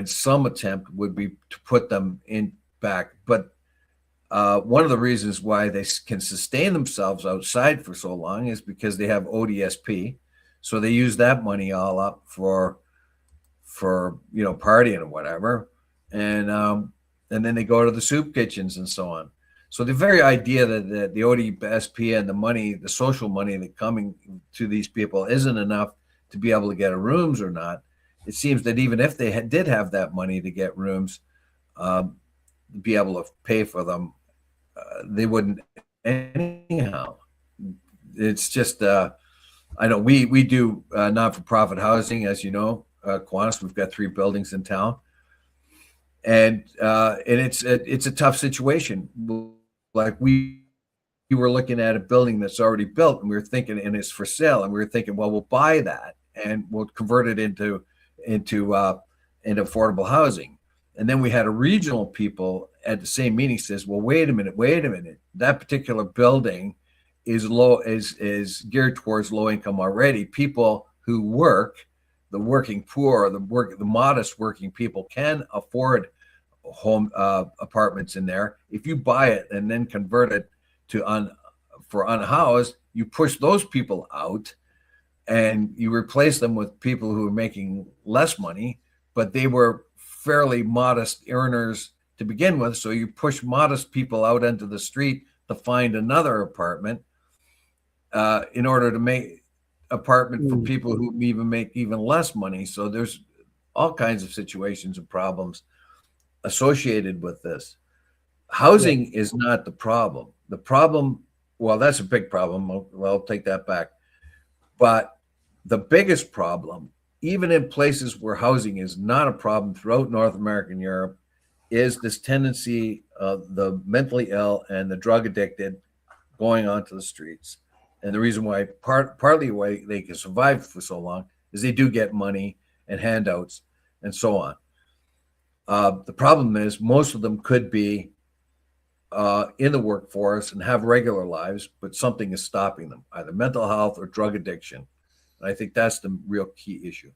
some attempt would be to put them in back. But one of the reasons why they can sustain themselves outside for so long is because they have ODSP, so they use that money all up for partying or whatever, and then they go to the soup kitchens and so on. So the very idea that the ODSP and the money, the social money that coming to these people isn't enough to be able to get rooms or not, it seems that even if they did have that money to get rooms, be able to pay for them, they wouldn't anyhow. It's just, I know we do not-for-profit housing, as you know, Qantas. We've got 3 buildings in town, and it's a tough situation. Like we were looking at a building that's already built, and we were thinking, and it's for sale, and we were thinking, well, we'll buy that and we'll convert it into affordable housing. And then we had a regional people at the same meeting says, well, wait a minute, that particular building is geared towards low income already. People who work, the working poor, the modest working people can afford home apartments in there. If you buy it and then convert it for unhoused, you push those people out and you replace them with people who are making less money, but they were fairly modest earners to begin with. So you push modest people out into the street to find another apartment in order to make apartment for people who even make even less money. So there's all kinds of situations and problems associated with this. Housing is not the problem. The problem, well, that's a big problem. I'll take that back. But the biggest problem, even in places where housing is not a problem throughout North America and Europe, is this tendency of the mentally ill and the drug addicted going onto the streets. And the reason why, partly why they can survive for so long, is they do get money and handouts and so on. The problem is most of them could be in the workforce and have regular lives, but something is stopping them, either mental health or drug addiction. And I think that's the real key issue.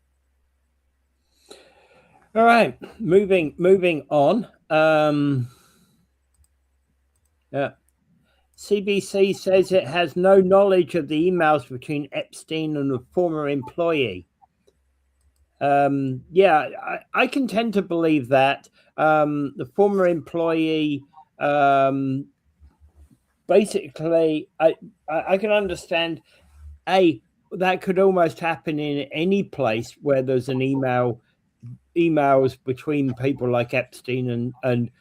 All right, moving on. Yeah. CBC says it has no knowledge of the emails between Epstein and a former employee. Yeah, I can tend to believe that. The former employee, basically, I can understand. That could almost happen in any place where there's an emails between people like Epstein and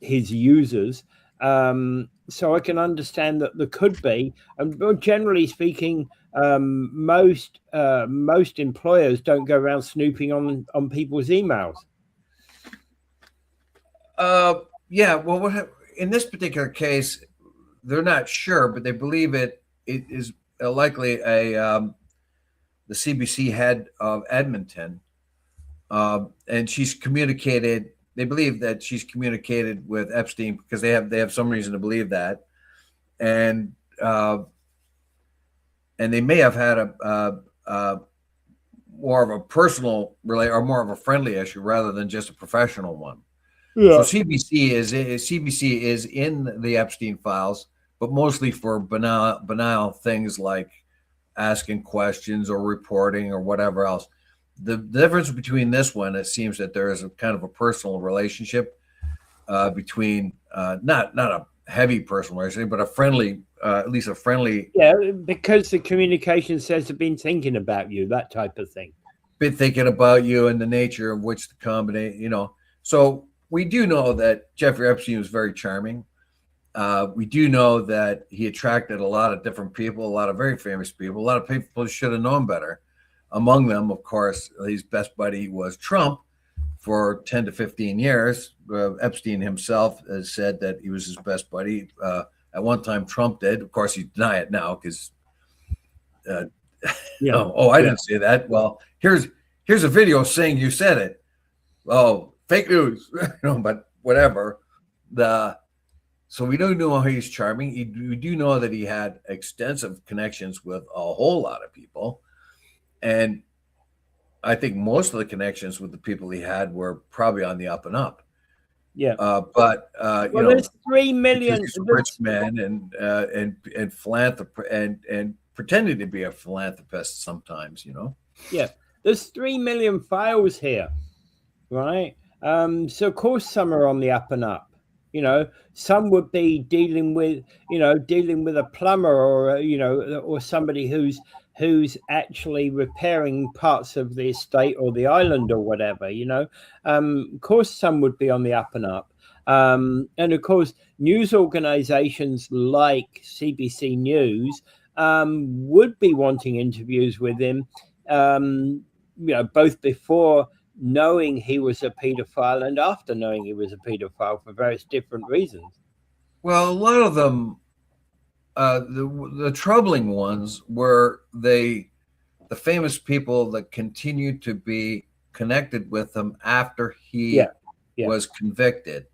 his users. So I can understand that there could be, and generally speaking, most employers don't go around snooping on people's emails. Yeah. Well, in this particular case, they're not sure, but they believe it is likely the CBC head of Edmonton, and she's communicated. They believe that she's communicated with Epstein because they have some reason to believe that, and they may have had a more of a personal or more of a friendly issue rather than just a professional one. Yeah. So CBC is in the Epstein files, but mostly for banal things like asking questions or reporting or whatever else. The difference between this one, it seems that there is a kind of a personal relationship between not a heavy personal relationship, but a friendly, at least a friendly. Yeah, because the communication says they've been thinking about you, that type of thing. Been thinking about you and the nature of which the combination, So we do know that Jeffrey Epstein was very charming. We do know that he attracted a lot of different people, a lot of very famous people, a lot of people should have known better. Among them, of course, his best buddy was Trump for 10 to 15 years. Epstein himself has said that he was his best buddy. At one time, Trump did. Of course, he deny it now because, I didn't say that. Well, here's a video saying you said it. Oh, fake news, but whatever. So we don't know how he's charming. We do know that he had extensive connections with a whole lot of people. And I think most of the connections with the people he had were probably on the up and up. Yeah. There's 3 million rich men and philanthropist and pretending to be a philanthropist sometimes, Yeah. There's 3 million files here, right? So of course some are on the up and up. Some would be dealing with a plumber or somebody who's actually repairing parts of the estate or the island or whatever. Of course some would be on the up and up. And of course news organizations like CBC News would be wanting interviews with him, both before knowing he was a pedophile and after knowing he was a pedophile for various different reasons. Well, a lot of them, the troubling ones were the famous people that continued to be connected with him after he was convicted.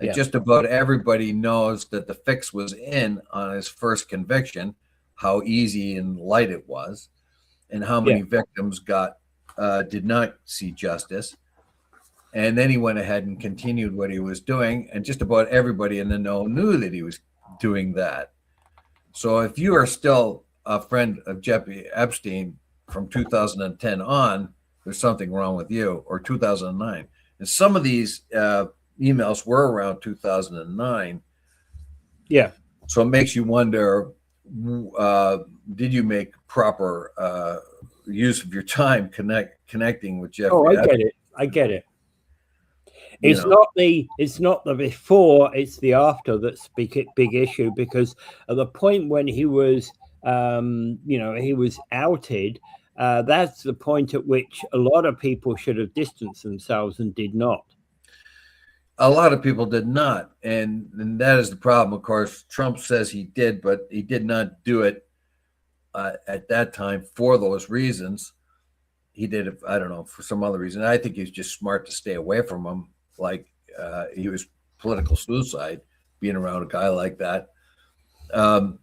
And just about everybody knows that the fix was in on his first conviction, how easy and light it was, and how many victims did not see justice. And then he went ahead and continued what he was doing. And just about everybody in the know knew that he was doing that. So if you are still a friend of Jeffrey Epstein from 2010 on, there's something wrong with you, or 2009. And some of these emails were around 2009. Yeah. So it makes you wonder, did you make proper use of your time connecting with Jeffrey? Oh, I get it. It's not the before, it's the after that's big issue, because at the point when he was he was outed, that's the point at which a lot of people should have distanced themselves and did not. A lot of people did not, and that is the problem. Of course, Trump says he did, but he did not do it at that time for those reasons. He did it, I don't know, for some other reason. I think he was just smart to stay away from him. Like he was political suicide, being around a guy like that. And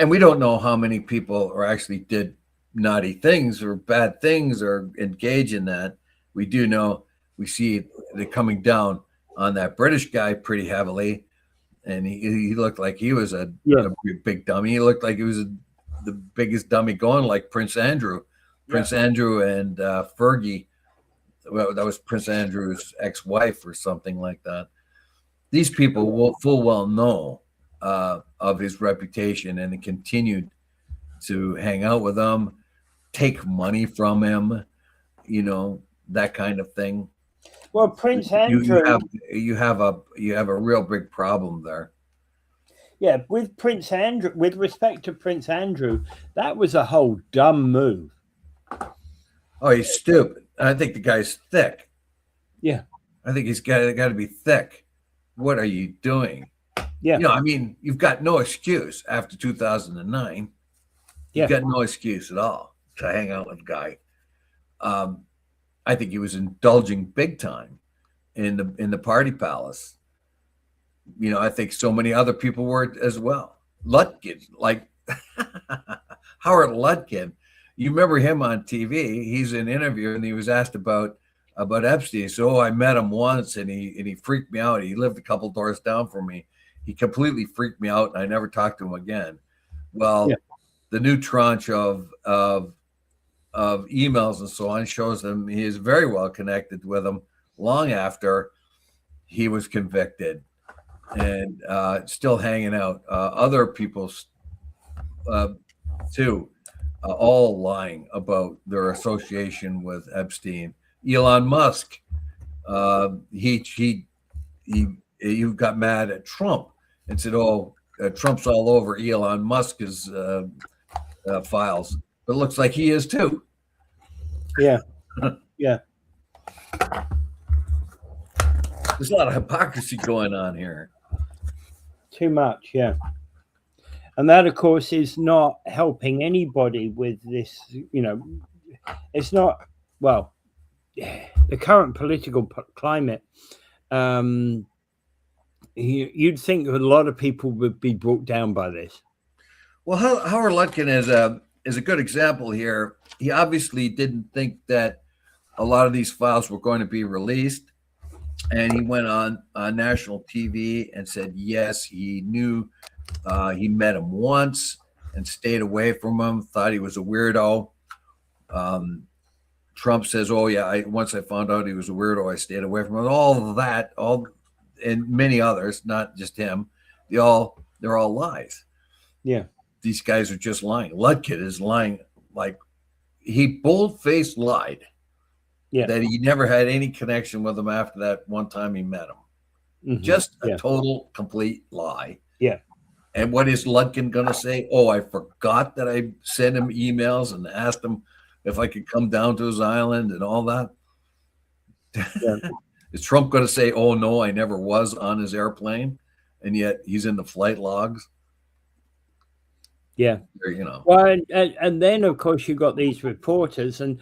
we don't know how many people are actually did naughty things or bad things or engage in that. We do know, we see it coming down on that British guy pretty heavily. and he looked like he was a big dummy. He looked like he was the biggest dummy going, like Prince Andrew. Prince Andrew and Fergie, well, that was Prince Andrew's ex-wife or something like that. These people will full well know of his reputation, and they continued to hang out with him, take money from him, that kind of thing. Well, Prince Andrew, you have a real big problem there. Yeah, with Prince Andrew, with respect to Prince Andrew, that was a whole dumb move. Oh, he's stupid. I think the guy's thick. Yeah, I think he's got to be thick. What are you doing? Yeah, I mean, you've got no excuse after 2009. You've got no excuse at all to hang out with a guy. I think he was indulging big time in the party palace. I think so many other people were as well. Lutkin, like Howard Lutkin, you remember him on TV? He's in an interview and he was asked about Epstein. So I met him once and he freaked me out. He lived a couple doors down from me. He completely freaked me out, and I never talked to him again. Well, the new tranche of emails and so on shows them he is very well connected with them long after he was convicted, and still hanging out. Other people too, all lying about their association with Epstein. Elon Musk, he got mad at Trump and said, "Oh, Trump's all over Elon Musk's files," but it looks like he is too. Yeah. There's a lot of hypocrisy going on here. Too much, yeah. And that, of course, is not helping anybody with this. It's not, well, the current political climate. You'd think a lot of people would be brought down by this. Well, Howard Lutkin is a good example here. He obviously didn't think that a lot of these files were going to be released, and he went on national TV and said, yes, he knew. He met him once and stayed away from him, thought he was a weirdo. Trump says, oh, yeah, once I found out he was a weirdo, I stayed away from him. All of that, and many others, not just him, they're all lies. Yeah. These guys are just lying. Lutkin is lying, like he bold-faced lied that he never had any connection with him after that one time he met him. Mm-hmm. Just a total, complete lie. Yeah. And what is Lutkin going to say? Oh, I forgot that I sent him emails and asked him if I could come down to his island and all that. Yeah. Is Trump going to say, oh, no, I never was on his airplane, and yet he's in the flight logs? Yeah. Well, and then, of course, you got these reporters, and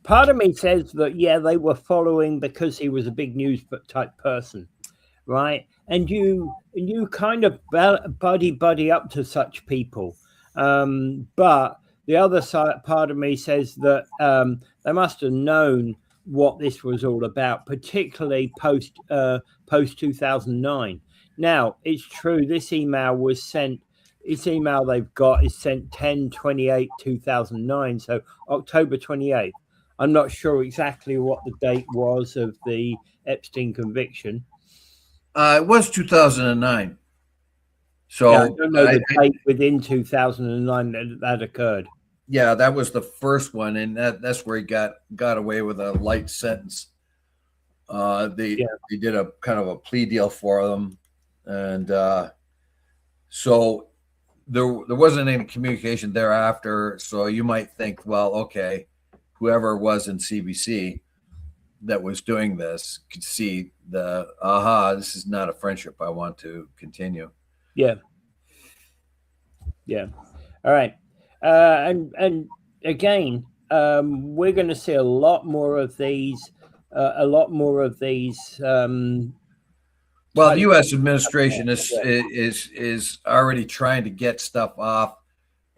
part of me says that, they were following because he was a big news type person, right? And you kind of buddy up to such people. But the other side, part of me says that they must have known what this was all about, particularly post 2009. Now, it's true, this email was sent. This email they've got is sent 10/28/2009, so October 28th. I'm not sure exactly what the date was of the Epstein conviction. It was 2009. So I don't know the date within 2009 that occurred. Yeah, that was the first one, and that's where he got away with a light sentence. They did a kind of a plea deal for them, and so there wasn't any communication thereafter. So you might think, well, okay, whoever was in CBC that was doing this could see this is not a friendship I want to continue. Yeah. All right. And again, we're going to see a lot more of these. Well, the U.S. administration is already trying to get stuff off.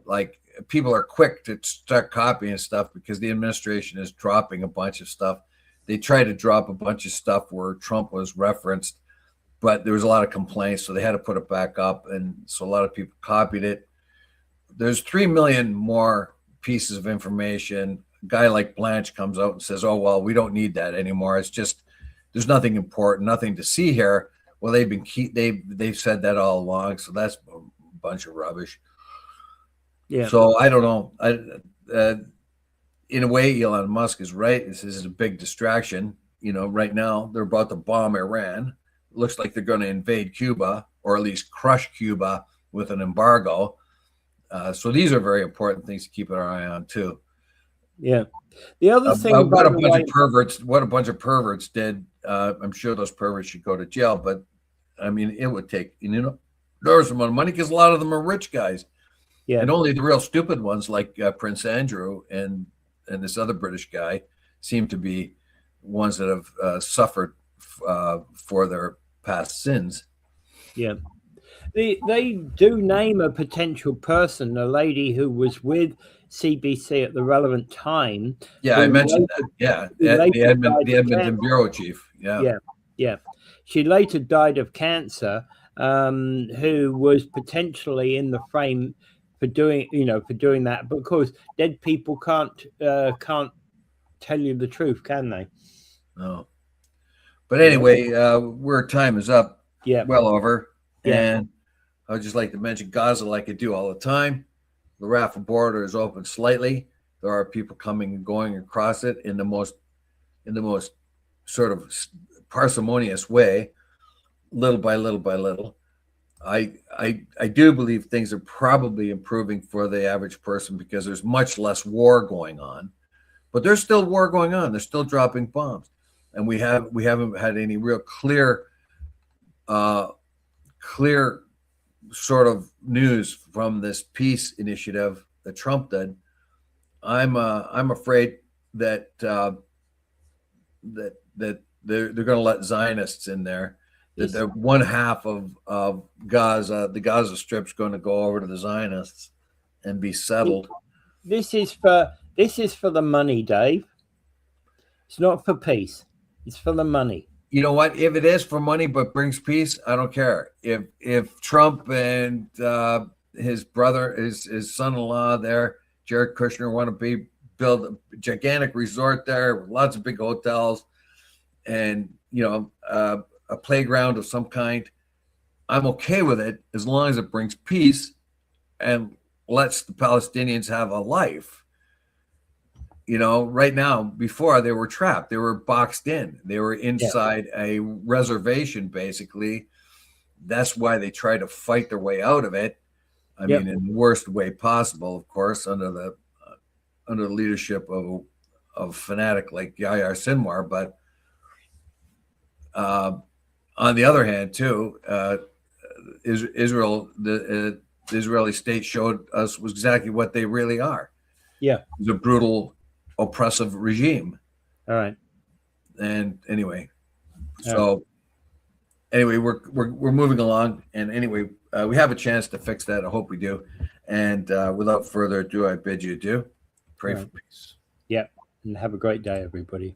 Like, people are quick to start copying stuff because the administration is dropping a bunch of stuff they tried to drop a bunch of stuff where Trump was referenced, but there was a lot of complaints, so they had to put it back up, and so a lot of people copied it. There's 3 million more pieces of information. A guy like Blanche comes out and says, "Oh well, we don't need that anymore. It's just there's nothing important, nothing to see here." Well, they've said that all along, so that's a bunch of rubbish. Yeah. So I don't know. In a way, Elon Musk is right. This is a big distraction. Right now they're about to bomb Iran. It looks like they're going to invade Cuba, or at least crush Cuba with an embargo. So these are very important things to keep an eye on too. Yeah. The other thing, what a bunch of perverts did. I'm sure those perverts should go to jail, but I mean, it would take enormous amount of money because a lot of them are rich guys. Yeah. And only the real stupid ones like Prince Andrew and this other British guy seem to be ones that have suffered for their past sins. Yeah. They do name a potential person, a lady who was with CBC at the relevant time. Yeah, I mentioned that. Yeah, the Edmonton bureau chief. Yeah. Yeah. She later died of cancer. Who was potentially in the frame for doing that, but of course, dead people can't tell you the truth, can they? No. But anyway, time is up. Yeah. Well over. Yeah. And I would just like to mention Gaza, like I do all the time. The Rafah border is open slightly. There are people coming and going across it in the most sort of parsimonious way, little by little by little. I do believe things are probably improving for the average person because there's much less war going on, but there's still war going on. They're still dropping bombs, and we haven't had any real clear sort of news from this peace initiative that Trump did. I'm afraid that they're going to let Zionists in there. That the one half of Gaza, the Gaza Strip's going to go over to the Zionists and be settled. This is for the money, Dave. It's not for peace. It's for the money. You know what? If it is for money but brings peace, I don't care. If Trump and his brother, his son-in-law there, Jared Kushner, want to build a gigantic resort there with lots of big hotels and a playground of some kind, I'm okay with it as long as it brings peace and lets the Palestinians have a life. Right now, before they were trapped, they were boxed in. They were inside a reservation, basically. That's why they try to fight their way out of it. I mean, in the worst way possible, of course, under the leadership of a fanatic like Yahya Sinwar. But on the other hand, too, Israel, the Israeli state showed us exactly what they really are. Yeah, it's a brutal, oppressive regime. All right. And anyway, we're moving along, and anyway, we have a chance to fix that. I hope we do. And without further ado, I bid you adieu. Pray for peace. Yeah, and have a great day, everybody.